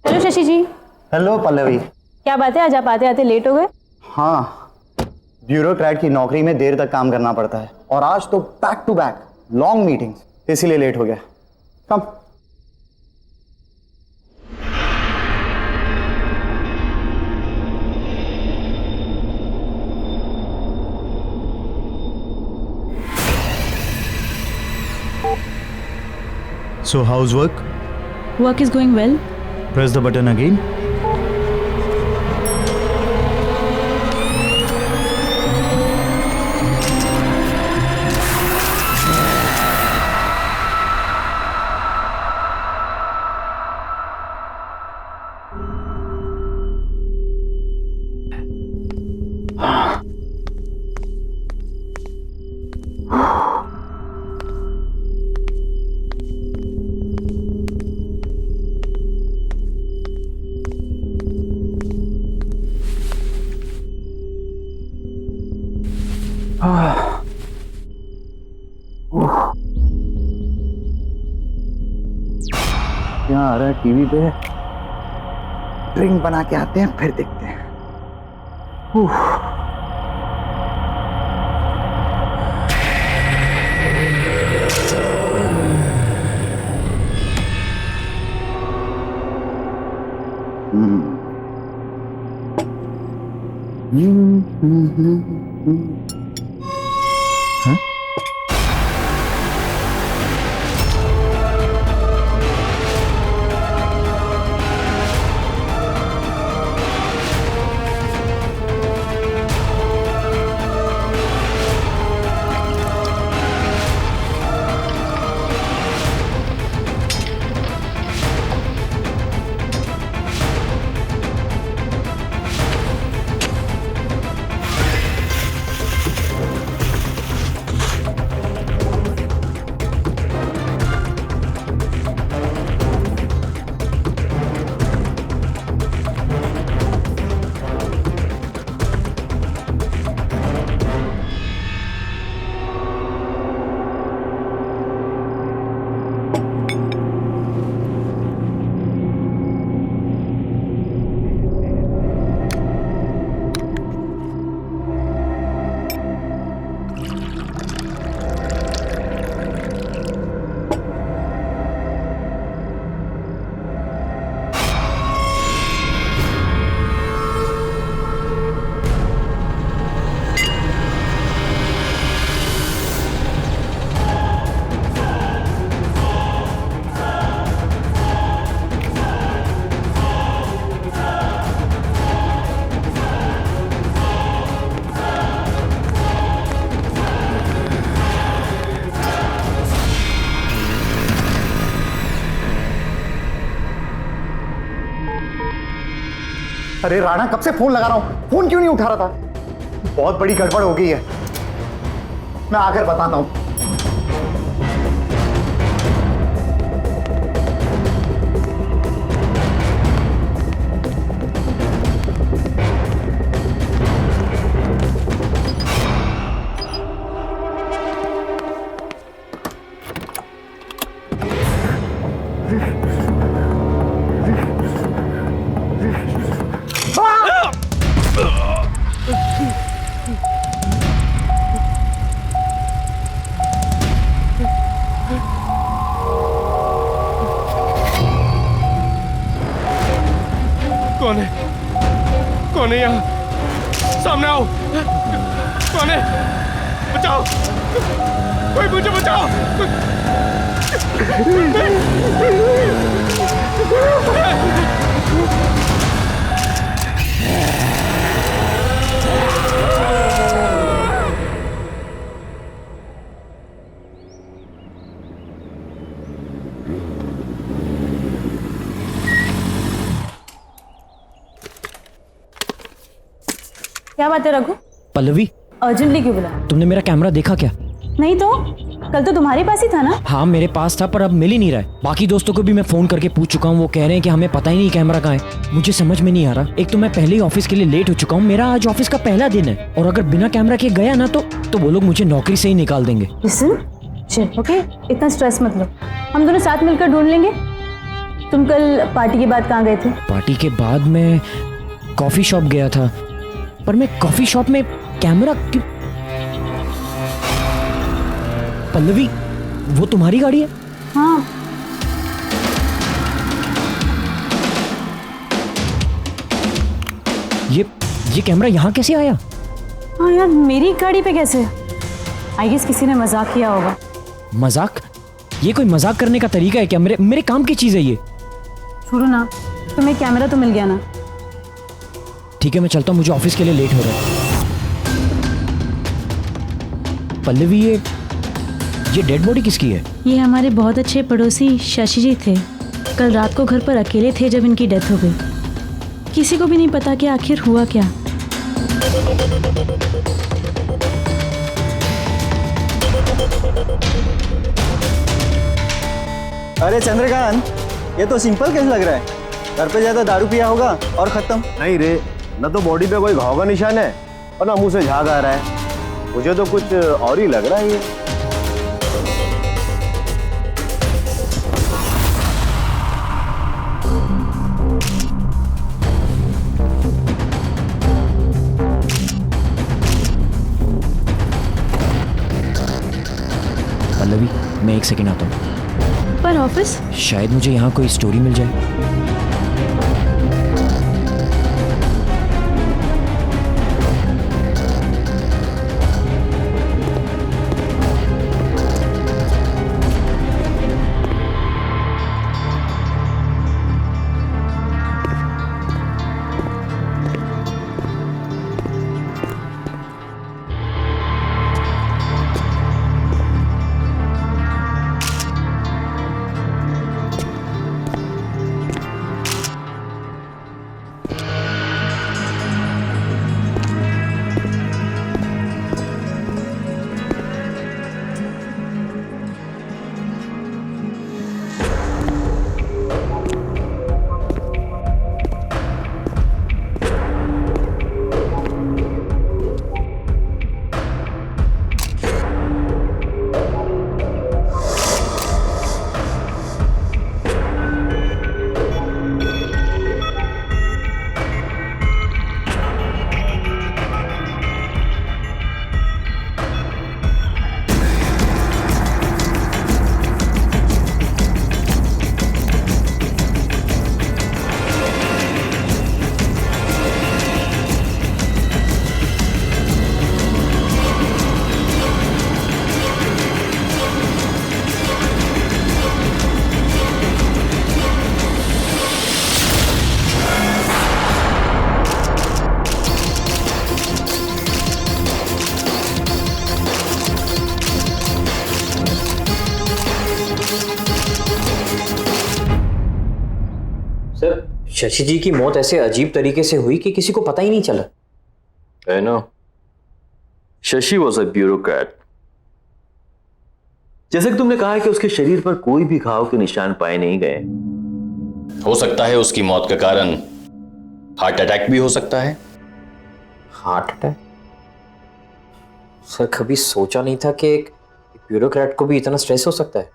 Hello Shashi ji. Hello Pallavi. क्या बात है, आज आप आते आते लेट हो गए? हाँ, ब्यूरोक्रेट की नौकरी में देर तक काम करना पड़ता है और आज तो back to back long meetings, इसीलिए लेट हो गया। कम। So how's work? Work is going well. Press the button again. क्या आ रहा है टीवी पे? ड्रिंक बना के आते हैं फिर देखते हैं। हाँ? अरे राणा, कब से फोन लगा रहा हूं, फोन क्यों नहीं उठा रहा था? बहुत बड़ी गड़बड़ हो गई है, मैं आकर बताता हूं। कौन है? कौन है यहाँ? सामने आओ। कौन है? बचाओ, कोई मुझे बचाओ। क्या बात है रघु? पल्लवी, अर्जेंटली क्यों बुला? तुमने मेरा कैमरा देखा क्या? नहीं तो कल तो तुम्हारे पास ही था ना? हाँ मेरे पास था, पर अब मिल ही नहीं रहा है। बाकी दोस्तों को भी मैं फोन करके पूछ चुका हूँ, वो कह रहे हैं कि हमें पता ही नहीं कैमरा कहाँ है। मुझे समझ में नहीं आ रहा। एक तो मैं पहले ही ऑफिस के लिए लेट हो चुका हूँ, मेरा आज ऑफिस का पहला दिन है, और अगर बिना कैमरा के गया ना तो वो लोग मुझे नौकरी से ही निकाल देंगे। ओके, इतना स्ट्रेस मत लो, हम दोनों साथ मिलकर ढूंढ लेंगे। तुम कल पार्टी के बाद कहाँ गए थे? पार्टी के बाद मैं कॉफी शॉप गया था, पर मैं कॉफी शॉप में कैमरा क्यों? पल्लवी, वो तुम्हारी गाड़ी है? हाँ। ये कैमरा यहाँ कैसे आया? हाँ यार, मेरी गाड़ी पे कैसे? आई गेस किसी ने मजाक किया होगा। मजाक? ये कोई मजाक करने का तरीका है क्या? मेरे काम की चीज है ये। छोड़ो ना, तुम्हें कैमरा तो मिल गया ना? ठीक है, मैं चलता हूँ, मुझे ऑफिस के लिए लेट हो रहा है। पल्लवी, ये डेड बॉडी किसकी है? ये हमारे बहुत अच्छे पड़ोसी शशि जी थे। कल रात को घर पर अकेले थे जब इनकी डेथ हो गई। किसी को भी नहीं पता कि आखिर हुआ क्या। अरे चंद्रकांत, ये तो सिंपल केस लग रहा है। घर पे ज्यादा दारू पिया होगा और खत्म। नहीं रे, न तो बॉडी पे कोई घाव का निशान है और ना मुंह से झाग आ रहा है। मुझे तो कुछ और ही लग रहा है ये। पल्लवी, मैं 1 सेकंड आता हूँ। पर ऑफिस? शायद मुझे यहाँ कोई स्टोरी मिल जाए। शशि जी की मौत ऐसे अजीब तरीके से हुई कि किसी को पता ही नहीं चला। I know. Shashi was a bureaucrat. जैसे कि तुमने कहा कि उसके शरीर पर कोई भी घाव के निशान पाए नहीं गए। हो सकता है उसकी मौत का कारण हार्ट अटैक भी हो सकता है। Heart attack? सर कभी सोचा नहीं था कि एक ब्यूरोक्रेट को भी इतना स्ट्रेस हो सकता है।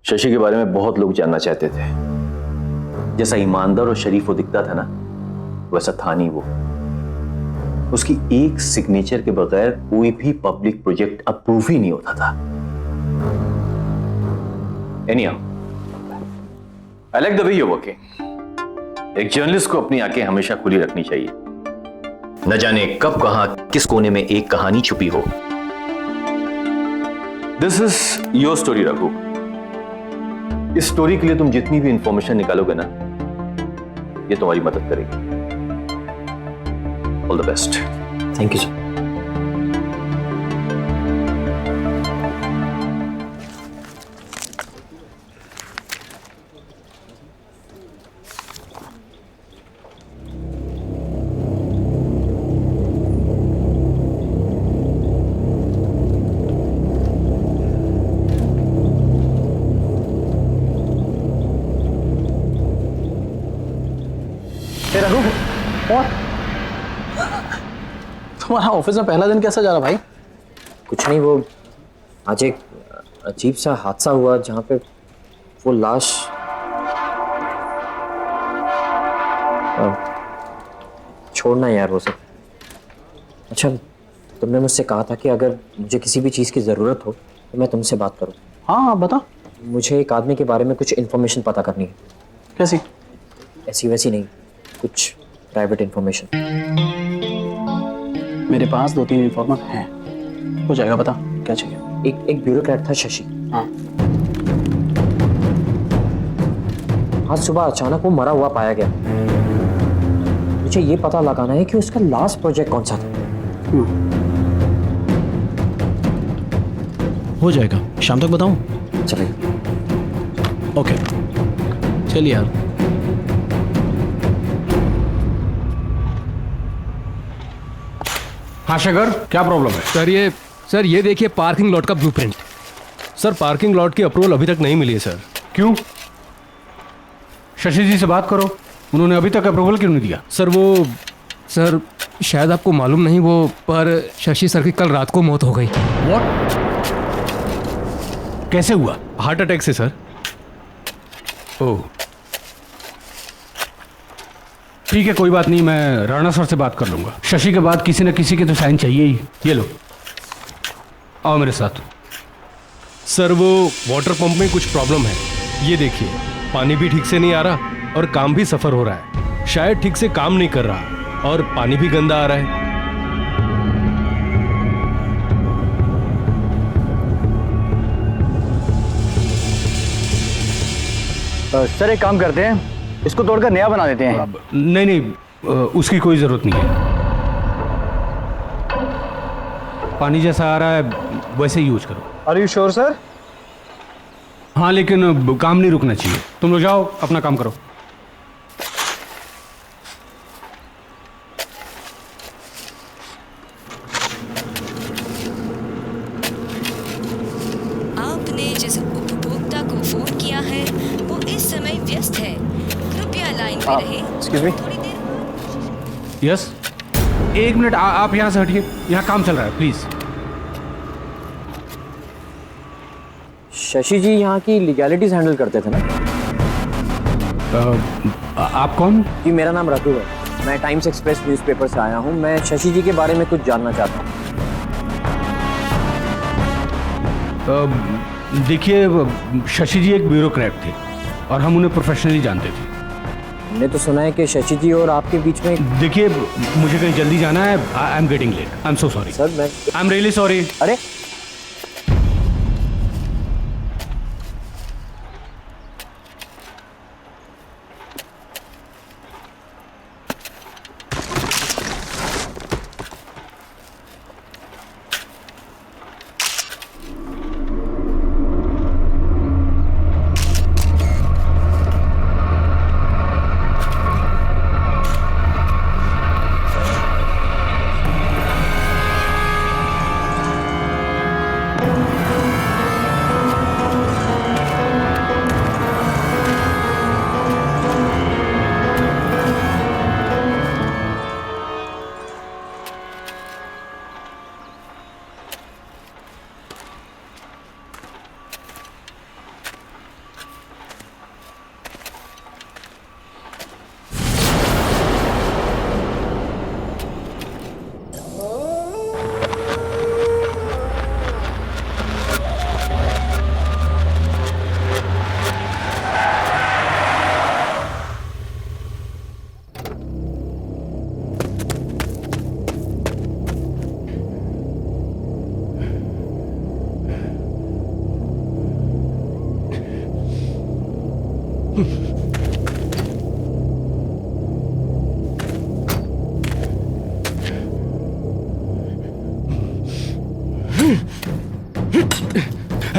शशि के बारे में बहुत लोग जानना चाहते थे। जैसा ईमानदार और शरीफ वो दिखता था ना, वैसा था नहीं वो। उसकी एक सिग्नेचर के बगैर कोई भी पब्लिक प्रोजेक्ट अप्रूव ही नहीं होता था। Anyhow, I like the way you're working. एक जर्नलिस्ट को अपनी आंखें हमेशा खुली रखनी चाहिए। न जाने कब कहां किस कोने में एक कहानी छुपी हो। This is your story Raghu. इस स्टोरी के लिए तुम जितनी भी इंफॉर्मेशन निकालोगे ना, ये तुम्हारी मदद करेगी। All the best. Thank you sir. Raghu, और तुम्हारा ऑफिस में पहला दिन कैसा जा रहा भाई? कुछ नहीं, वो आज एक अजीब सा हादसा हुआ जहाँ पे वो लाश छोड़ना यार वो सब। अच्छा, तुमने मुझसे कहा था कि अगर मुझे किसी भी चीज़ की ज़रूरत हो तो मैं तुमसे बात करूं। हाँ बता। मुझे एक आदमी के बारे में कुछ इन्फॉर्मेशन पता करनी है। कैसी? ऐसी वैसी नहीं, कुछ प्राइवेट इन्फॉर्मेशन। मेरे पास 2-3 इन्फॉर्मर हैं, हो जाएगा। बता क्या चाहिए? एक ब्यूरोक्रेट था शशि। हाँ। आज सुबह अचानक वो मरा हुआ पाया गया। मुझे ये पता लगाना है कि उसका लास्ट प्रोजेक्ट कौन सा था। हो जाएगा, शाम तक बताऊं? चलिए। ओके, चलिए यार। हाँ शेखर, क्या प्रॉब्लम है? सर ये देखिए पार्किंग लॉट का ब्लूप्रिंट। सर पार्किंग लॉट की अप्रूवल अभी तक नहीं मिली है सर। क्यों? शशि जी से बात करो, उन्होंने अभी तक अप्रूवल क्यों नहीं दिया? सर शायद आपको मालूम नहीं, वो पर शशि सर की कल रात को मौत हो गई। व्हाट? कैसे हुआ? हार्ट अटैक से सर। ओह ठीक है, कोई बात नहीं, मैं राणा सर से बात कर लूंगा। शशि के बाद किसी न किसी के तो साइन चाहिए ही। ये लो, आओ मेरे साथ। सर वो वाटर पंप में कुछ प्रॉब्लम है। ये देखिए, पानी भी ठीक से नहीं आ रहा और काम भी सफर हो रहा है। शायद ठीक से काम नहीं कर रहा और पानी भी गंदा आ रहा है। सर एक काम करते हैं, इसको तोड़कर नया बना देते हैं। नहीं, उसकी कोई जरूरत नहीं है। पानी जैसा आ रहा है वैसे ही यूज करो। Are you sure sir? हाँ, लेकिन काम नहीं रुकना चाहिए। तुम लोग जाओ, अपना काम करो। आपने जिस उपभोक्ता को फोन किया है वो इस समय व्यस्त है, कृपया लाइन पे रहे। Excuse me. यस, एक मिनट, आप यहाँ से हटिए, यहाँ काम चल रहा है, प्लीज। शशि जी यहाँ की लीगैलिटीज हैंडल करते थे ना? आप कौन? जी मेरा नाम रघु है, मैं टाइम्स एक्सप्रेस न्यूज़पेपर से आया हूँ। मैं शशि जी के बारे में कुछ जानना चाहता हूँ। देखिए, शशि जी एक ब्यूरोक्रेट थे और हम उन्हें प्रोफेशनली जानते थे। हमने तो सुना है कि शशि जी और आपके बीच में। देखिए, मुझे कहीं जल्दी जाना है। I am getting late. I am so sorry sir. मैं आई एम रियली सॉरी। अरे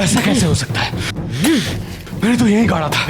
ऐसा कैसे हो सकता है? मैंने तो यही गाड़ा था।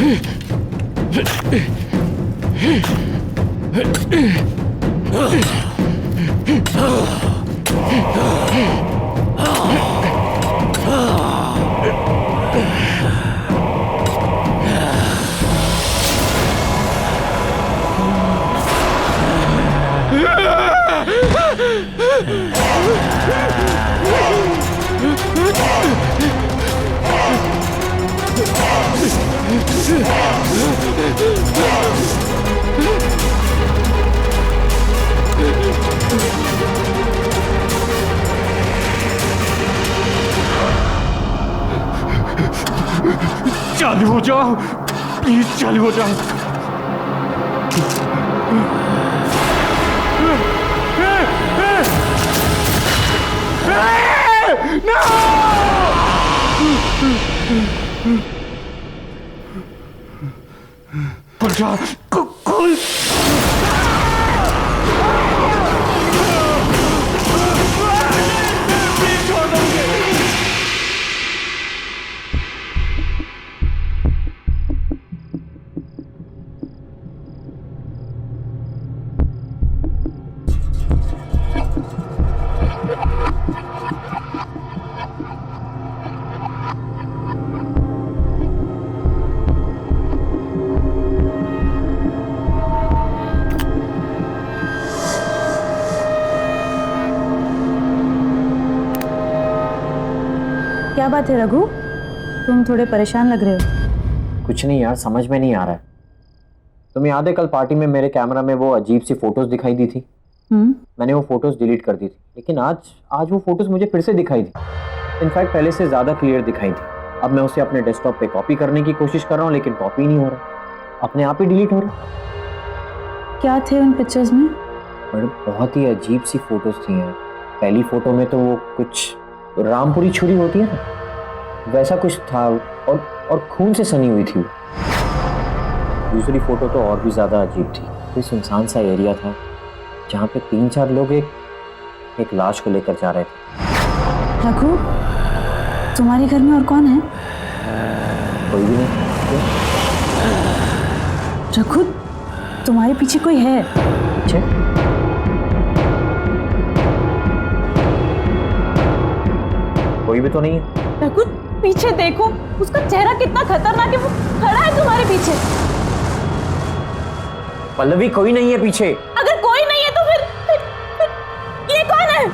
चालू हो जाओ प्लीज, चालू हो जाओ। खुल जा, खुल। क्या बात है रघु, तुम थोड़े परेशान लग रहे हो। कुछ नहीं यार, समझ में नहीं आ रहा है। तुम्हें याद है कल पार्टी में मेरे कैमरा में वो अजीब सी फोटोज दिखाई दी थी? मैंने वो फोटोज डिलीट कर दी थी, लेकिन आज वो फोटोज मुझे फिर से दिखाई दी। इनफैक्ट पहले से ज्यादा क्लियर दिखाई थी। अब मैं उसे अपने डेस्कटॉप पे कॉपी करने की कोशिश कर रहा हूँ, लेकिन कॉपी नहीं हो रहा, अपने आप ही डिलीट हो रहा। क्या थे उन पिक्चर्स में? पर बहुत ही अजीब सी फोटोज थी यार। पहली फोटो में तो वो कुछ रामपुरी छुरी होती है ना, वैसा कुछ था, और खून से सनी हुई थी। दूसरी फोटो तो और भी ज्यादा अजीब थी। कोई सुनसान सा एरिया था जहाँ पे 3-4 लोग एक लाश को लेकर जा रहे थे। रघु, तुम्हारे घर में और कौन है? कोई भी नहीं। रघु, तुम्हारे पीछे कोई है? पीछे? कोई भी तो नहीं है। रघु, पीछे देखो, उसका चेहरा कितना खतरनाक है, वो खड़ा है तुम्हारे पीछे। पल्लवी, कोई नहीं है पीछे। अगर कोई नहीं है तो फिर ये कौन है?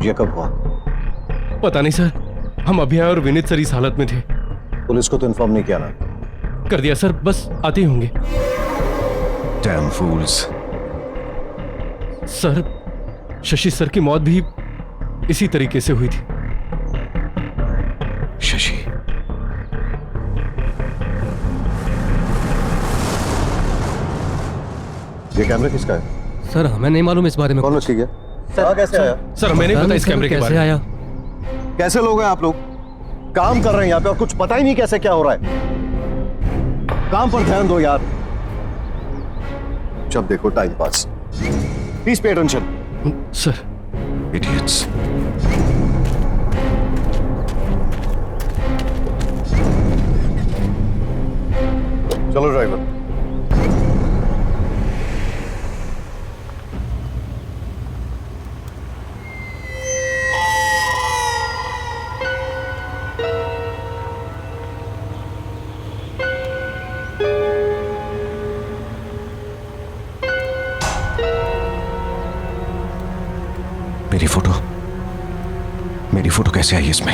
ये कब हुआ? पता नहीं सर, हम अभी आए और विनीत सर इस हालत में थे। पुलिस को तो इन्फॉर्म नहीं किया ना? कर दिया सर, बस आते ही होंगे। Damn fools. Sir, Shashi sir की मौत भी इसी तरीके से हुई थी। शशि? ये कैमरा किसका है? सर हमें नहीं मालूम इस बारे में। कौन ठीक है? सर कैसे आया? सर हमें नहीं पता इस कैमरे के बारे में। आया? कैसे लोग हैं आप लोग? काम कर रहे हैं यहाँ पे और कुछ पता ही नहीं कैसे क्या हो रहा है। काम पर ध्यान दो यार। जब देखो time pass. Please pay attention. Sir. Idiots. चलो ड्राइवर। मेरी फोटो कैसे आई इसमें?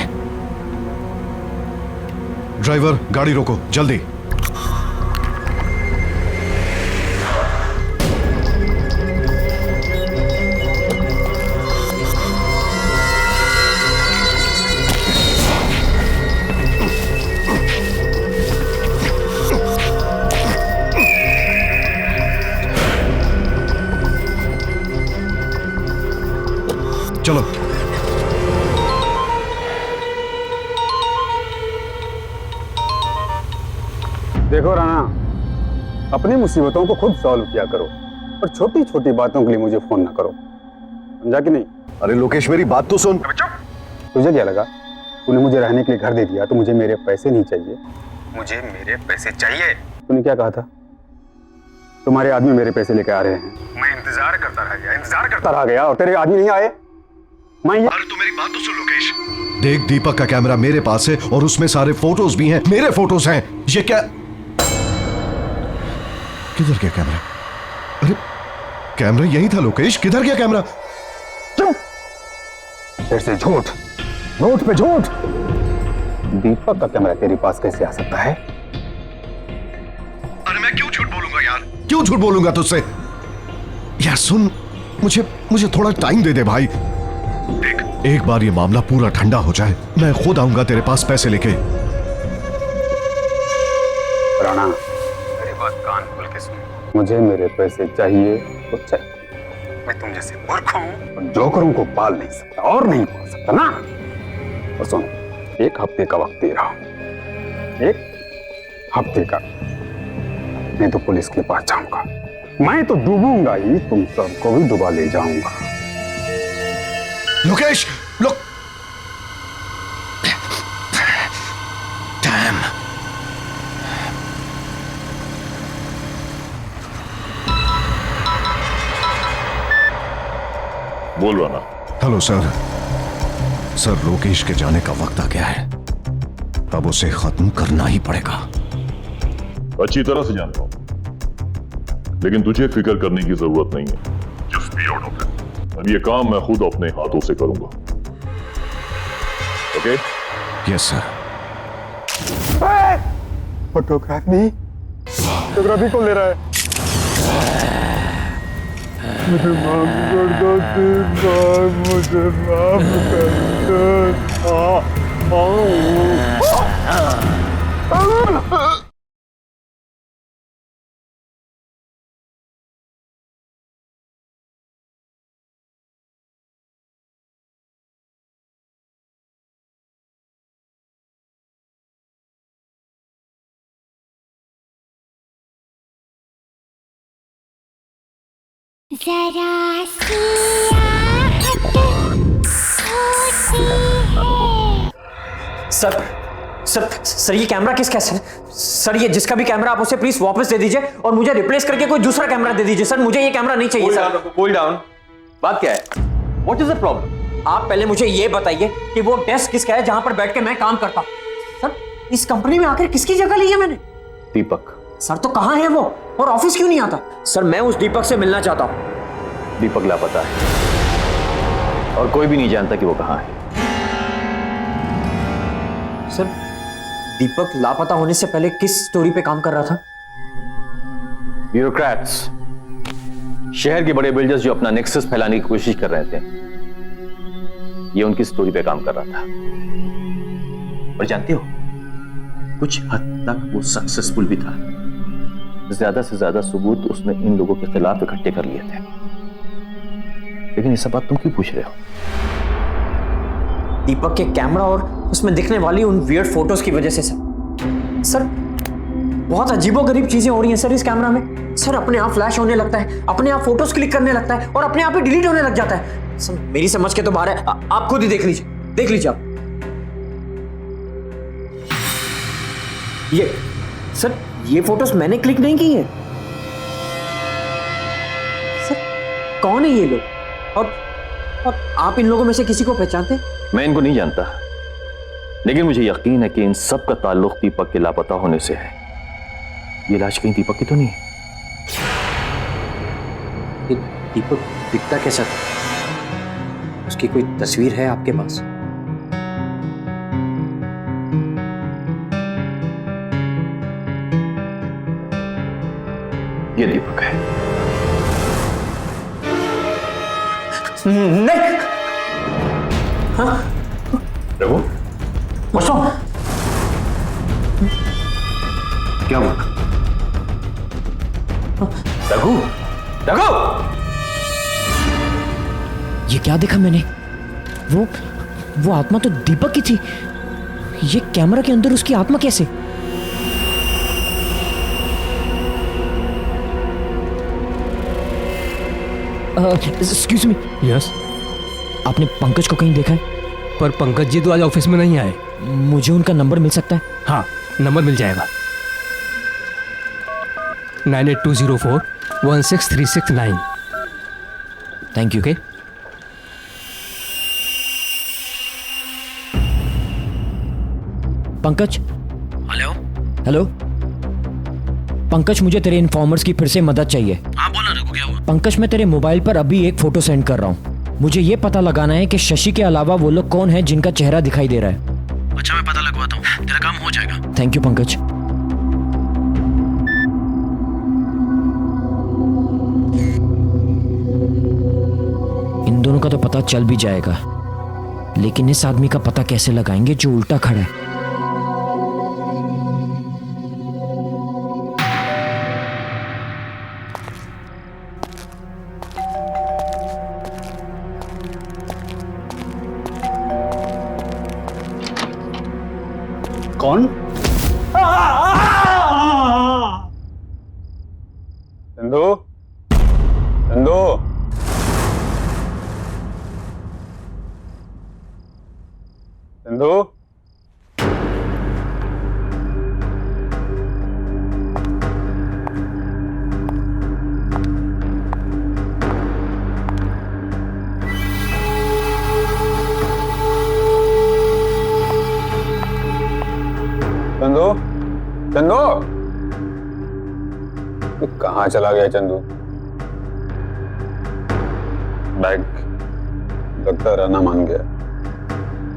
ड्राइवर गाड़ी रोको जल्दी। चलो। देखो राणा, अपनी मुसीबतों को खुद सॉल्व किया करो और छोटी छोटी बातों के लिए मुझे फोन ना करो, समझा कि नहीं? अरे लोकेश, मेरी बात तो सुन। तुझे क्या लगा तूने मुझे रहने के लिए घर दे दिया तो मुझे मेरे पैसे नहीं चाहिए? मुझे मेरे पैसे चाहिए। तूने क्या कहा था? तुम्हारे आदमी मेरे पैसे लेके आ रहे हैं। मैं इंतजार करता रह गया और तेरे आदमी नहीं आए। अरे तू मेरी बात तो सुन लोकेश। देख, दीपक का कैमरा मेरे पास है और उसमें सारे फोटोज भी हैं, मेरे फोटोज हैं। ये क्या? किधर गया कैमरा? अरे कैमरा यही था लोकेश, किधर गया कैमरा? फिर से झूठ, झूठ पे झूठ। दीपक का कैमरा तेरे पास कैसे आ सकता है? अरे मैं क्यों झूठ बोलूंगा यार, क्यों झूठ बोलूंगा तुझसे? यार सुन, मुझे थोड़ा टाइम दे दे भाई। देख, एक बार ये मामला पूरा ठंडा हो जाए, मैं खुद आऊंगा तेरे पास पैसे लेके। राणा, मेरी बात कान खोल के सुन। मुझे मेरे पैसे चाहिए तो चाहिए। मैं तुम जैसे मूर्ख हूं और जोकरों को पाल नहीं सकता और नहीं पाल सकता ना। और सुन, 1 हफ्ते का वक्त दे रहा हूं, 1 हफ्ते का। नहीं तो पुलिस के पास जाऊंगा। मैं तो डूबूंगा ही, तुम सबको भी डुबा ले जाऊंगा। लोकेश, लोक डैम। बोल रहा ना। Hello sir. सर, लोकेश के जाने का वक्त आ गया है, अब उसे खत्म करना ही पड़ेगा। अच्छी तरह से जानता हूं, लेकिन तुझे फिक्र करने की जरूरत नहीं है। Just be out of it. अब ये काम मैं खुद अपने हाथों से करूंगा। ओके? Yes sir. फोटोग्राफी कौन ले रहा है? मुझे माफ कर दो दीपक, मुझे माफ कर दो। जरा सी आहट होती है। सर ये कैमरा किसका है सर? सर ये जिसका भी कैमरा आप उसे प्लीज वापस दे दीजिए और मुझे रिप्लेस करके कोई दूसरा कैमरा दे दीजिए। सर मुझे ये कैमरा नहीं चाहिए सर। Cool down. बात क्या है? What is the problem? आप पहले मुझे ये बताइए कि वो डेस्क किसका है जहां पर बैठ के मैं काम करता हूं। सर इस कंपनी में आकर किसकी जगह ली है मैंने? दीपक। सर तो कहां है वो और ऑफिस क्यों नहीं आता? सर मैं उस दीपक से मिलना चाहता हूं। दीपक लापता है और कोई भी नहीं जानता कि वो कहां है। सर दीपक लापता होने से पहले किस स्टोरी पे काम कर रहा था? ब्यूरोक्रेट्स, शहर के बड़े बिल्डर्स जो अपना नेक्सस फैलाने की कोशिश कर रहे थे, ये उनकी स्टोरी पे काम कर रहा था। और जानते हो, कुछ हद तक वो सक्सेसफुल भी था। ज्यादा से ज्यादा सबूत उसने इन लोगों के खिलाफ इकट्ठे कर लिए थे। लेकिन ये सब बात तुम क्यों पूछ रहे हो? दीपक के कैमरा और उसमें दिखने वाली उन वियर्ड फोटोज की वजह से सर बहुत अजीबोगरीब चीजें हो रही हैं सर इस कैमरा में। सर अपने आप फ्लैश होने लगता है, अपने आप फोटोज क्लिक करने लगता है और अपने आप ही डिलीट होने लग जाता है। सर मेरी समझ के तो बाहर है, आप खुद ही देख लीजिए आप। ये सर ये फोटोज मैंने क्लिक नहीं की है। सर कौन है ये लोग और आप इन लोगों में से किसी को पहचानते हैं? मैं इनको नहीं जानता, लेकिन मुझे यकीन है कि इन सब का ताल्लुक दीपक के लापता होने से है। ये लाश कहीं दीपक की तो नहीं? दीपक दिखता कैसा था? उसकी कोई तस्वीर है आपके पास? ये दीपक है। नहीं। हाँ? रघु, क्या हुआ? रघु, ये क्या देखा मैंने? वो आत्मा तो दीपक की थी। ये कैमरा के अंदर उसकी आत्मा कैसे? Excuse me. यस। आपने पंकज को कहीं देखा है? पर पंकज जी तो आज ऑफिस में नहीं आए। मुझे उनका नंबर मिल सकता है? हाँ, नंबर मिल जाएगा। 9820416369। Thank you. Okay. Pankaj. Hello Pankaj, मुझे तेरे इन्फॉर्मर्स की फिर से मदद चाहिए। हाँ बोला रघु, क्या हुआ? पंकज, मैं तेरे मोबाइल पर अभी एक फोटो सेंड कर रहा हूँ। मुझे ये पता लगाना है कि शशि के अलावा वो लोग कौन है जिनका चेहरा दिखाई दे रहा है। अच्छा, मैं पता लगवाता हूँ, तेरा काम हो जाएगा। Thank you Pankaj. इन दोनों का तो पता चल भी जाएगा, लेकिन इस आदमी का पता कैसे लगाएंगे जो उल्टा खड़ा है? कौन? चंदू, चंदू, चंदू, चंदू, चंदू, तू कहाँ चला गया चंदू? बैग लगता रहना मान गया,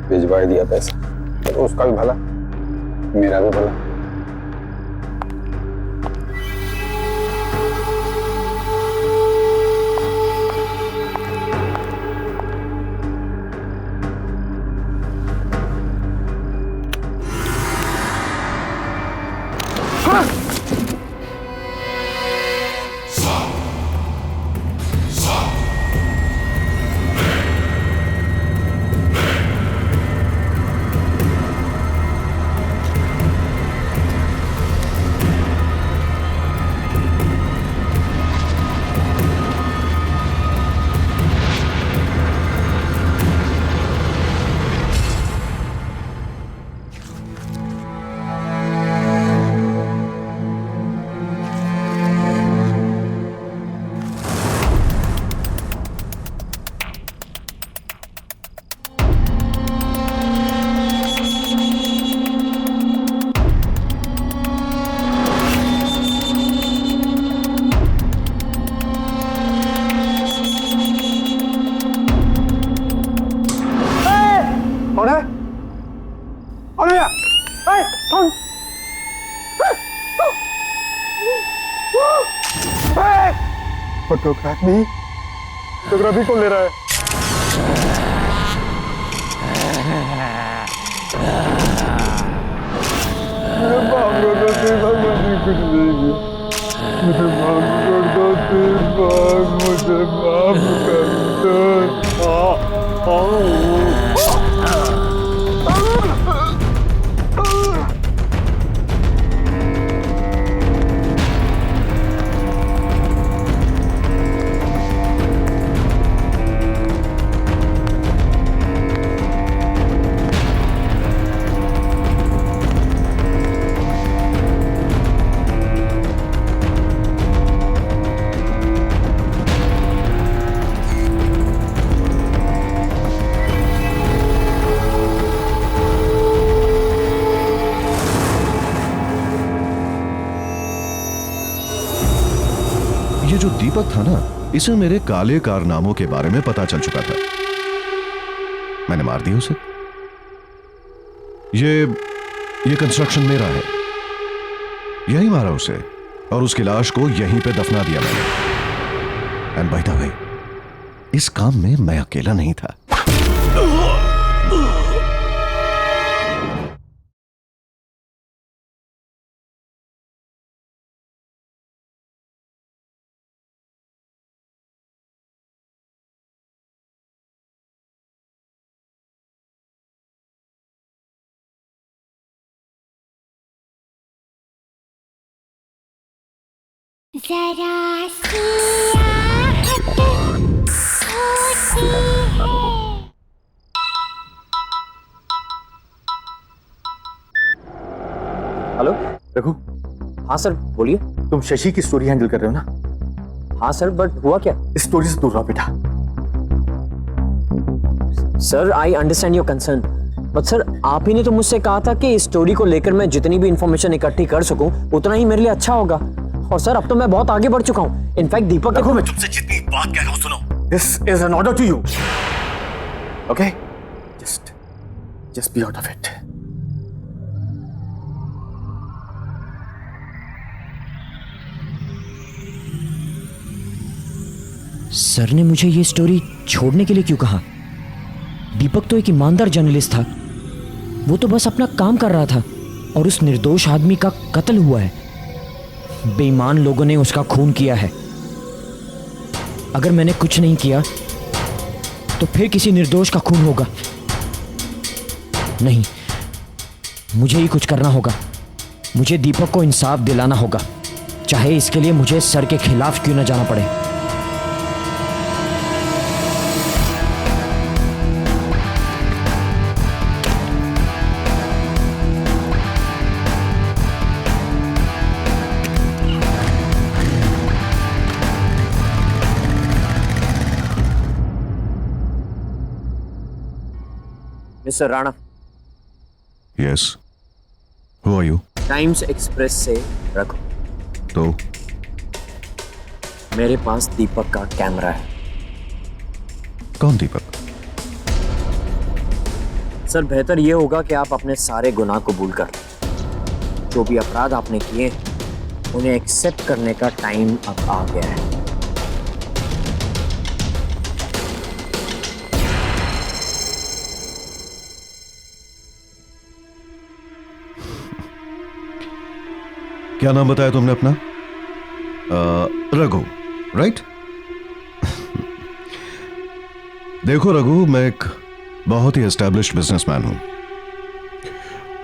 भिजवा दिया पैसा। तो उसका भी भला, मेरा भी भला। कौन है? कौन है? कौन? फोटोग्राफी, फोटोग्राफी कौन ले रहा है? मुझे माफ कर दो भगवान जी, कुछ नहीं किया। मुझे माफ कर दो दीपक, मुझे माफ कर ये जो दीपक था ना, इसे मेरे काले कारनामों के बारे में पता चल चुका था। मैंने मार दिया उसे। ये कंस्ट्रक्शन मेरा है, यही मारा उसे और उसकी लाश को यहीं पे दफना दिया मैंने। एंड बाय द वे, इस काम में मैं अकेला नहीं था। जरा सी आहट होती है। हेलो रघु। हाँ सर बोलिए। तुम शशि की स्टोरी हैंडल कर रहे हो ना? हाँ सर, बट हुआ क्या? इस स्टोरी से दूर रहो बेटा। Sir I understand your concern, but sir आप ही ने तो मुझसे कहा था कि इस स्टोरी को लेकर मैं जितनी भी इंफॉर्मेशन इकट्ठी कर सकूं उतना ही मेरे लिए अच्छा होगा। और सर अब तो मैं बहुत आगे बढ़ चुका हूं। इनफैक्ट दीपक देखो, मैं तुमसे जितनी बात कह रहा हूं सुनो। This is an order to you, okay? Just be out of it. Sir ने मुझे ये स्टोरी छोड़ने के लिए क्यों कहा? दीपक तो एक ईमानदार जर्नलिस्ट था, वो तो बस अपना काम कर रहा था और उस निर्दोष आदमी का कत्ल हुआ है। बेईमान लोगों ने उसका खून किया है। अगर मैंने कुछ नहीं किया तो फिर किसी निर्दोष का खून होगा। नहीं, मुझे ही कुछ करना होगा। मुझे दीपक को इंसाफ दिलाना होगा, चाहे इसके लिए मुझे सर के खिलाफ क्यों ना जाना पड़े। Mister Rana. Yes, who are you? Times Express से रखो। तो मेरे पास दीपक का कैमरा है। कौन दीपक? सर बेहतर यह होगा कि आप अपने सारे गुनाह कबूल कर लें। जो भी अपराध आपने किए उन्हें एक्सेप्ट करने का टाइम अब आ गया है। क्या नाम बताया तुमने अपना? रघु, राइट? देखो रघु, मैं एक बहुत ही एस्टैब्लिश्ड बिजनेसमैन हूं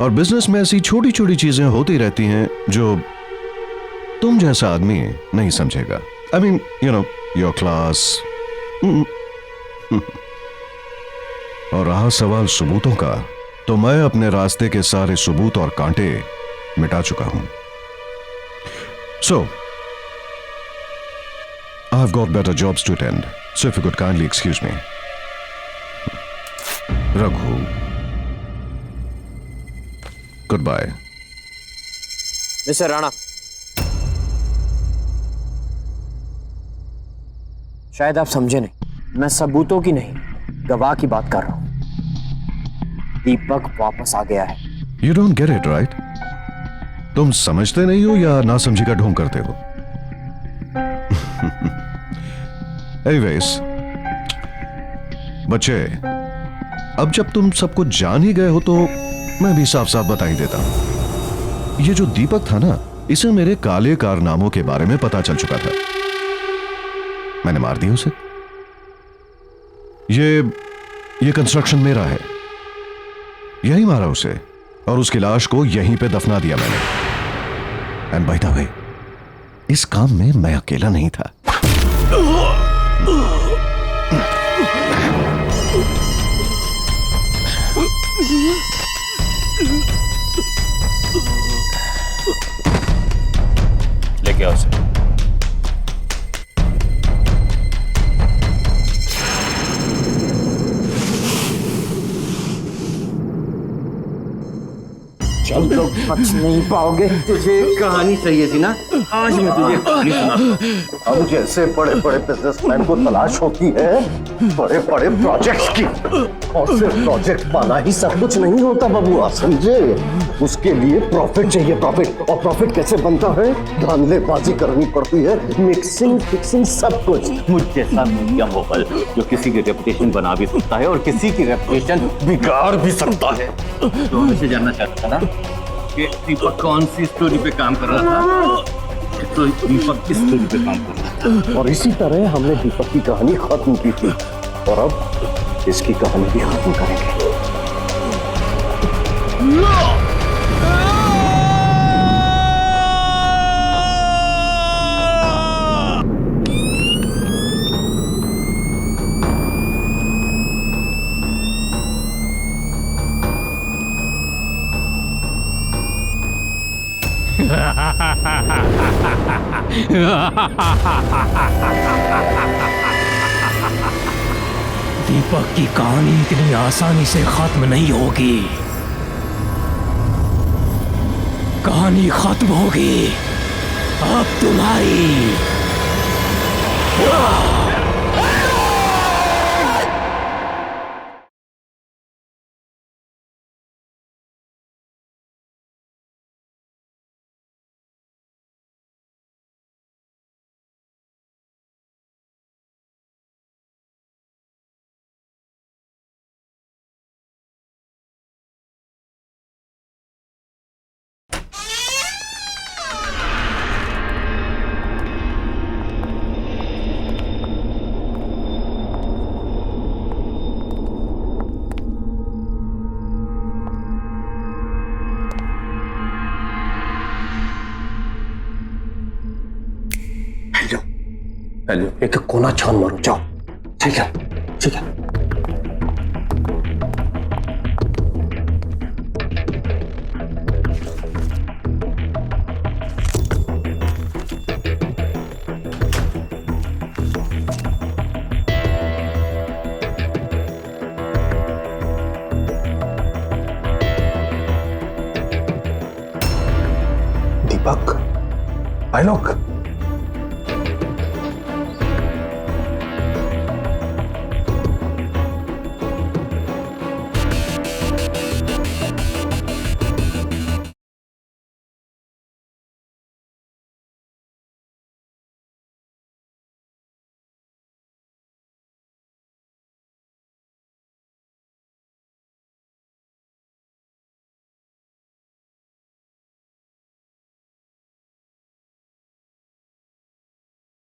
और बिजनेस में ऐसी छोटी छोटी चीजें होती रहती हैं जो तुम जैसा आदमी नहीं समझेगा। I mean you know your class. और रहा सवाल सबूतों का, तो मैं अपने रास्ते के सारे सबूत और कांटे मिटा चुका हूं। So, I've got better jobs to attend, so if you could kindly excuse me. Raghu. Goodbye. Mister Rana, शायद आप समझे नहीं, मैं सबूतों की नहीं, गवाह की बात कर रहा हूं। दीपक वापस आ गया है। You don't get it, right? तुम समझते नहीं हो या नासमझी का ढोंग करते हो? Anyways, बच्चे, अब जब तुम सब कुछ जान ही गए हो तो मैं भी साफ साफ बता ही देता हूं। ये जो दीपक था ना, इसे मेरे काले कारनामों के बारे में पता चल चुका था। मैंने मार दिया उसे। ये कंस्ट्रक्शन मेरा है, यही मारा उसे और उसकी लाश को यहीं पे दफना दिया मैंने। एंड बाय द वे, इस काम में मैं अकेला नहीं था। लेके आओ उसे। चल तो बच नहीं पाओगे। तुझे कहानी चाहिए थी ना, आज मैं तुझे कहानी सुनाता हूं। अब जैसे बड़े बड़े बिजनेसमैन को तलाश होती है बड़े बड़े प्रोजेक्ट्स की, और सिर्फ प्रोजेक्ट पाना ही सब कुछ नहीं होता बबुआ, समझे? उसके लिए प्रॉफिट चाहिए, प्रॉफिट। और प्रॉफिट कैसे बनता है? धांधलेबाजी करनी पड़ती है, मिक्सिंग फिक्सिंग सब कुछ। मुझ जैसा मीडिया मोगल जो किसी की रेपुटेशन बना भी सकता है और किसी की रेपुटेशन बिगाड़ भी सकता है। तो हमें जानना चाहता था ना कि दीपक कौन सी स्टोरी पे काम कर रहा था, तो दीपक इस स्टोरी पे काम कर रहा था। और इसी तरह हमने दीपक की कहानी खत्म की थी और अब इसकी कहानी भी खत्म करेंगे। दीपक की कहानी इतनी आसानी से खत्म नहीं होगी। कहानी खत्म होगी अब तुम्हारी। हेलो, एक कोना छान मारो, जाओ। ठीक है, ठीक है। दीपक, आलोक,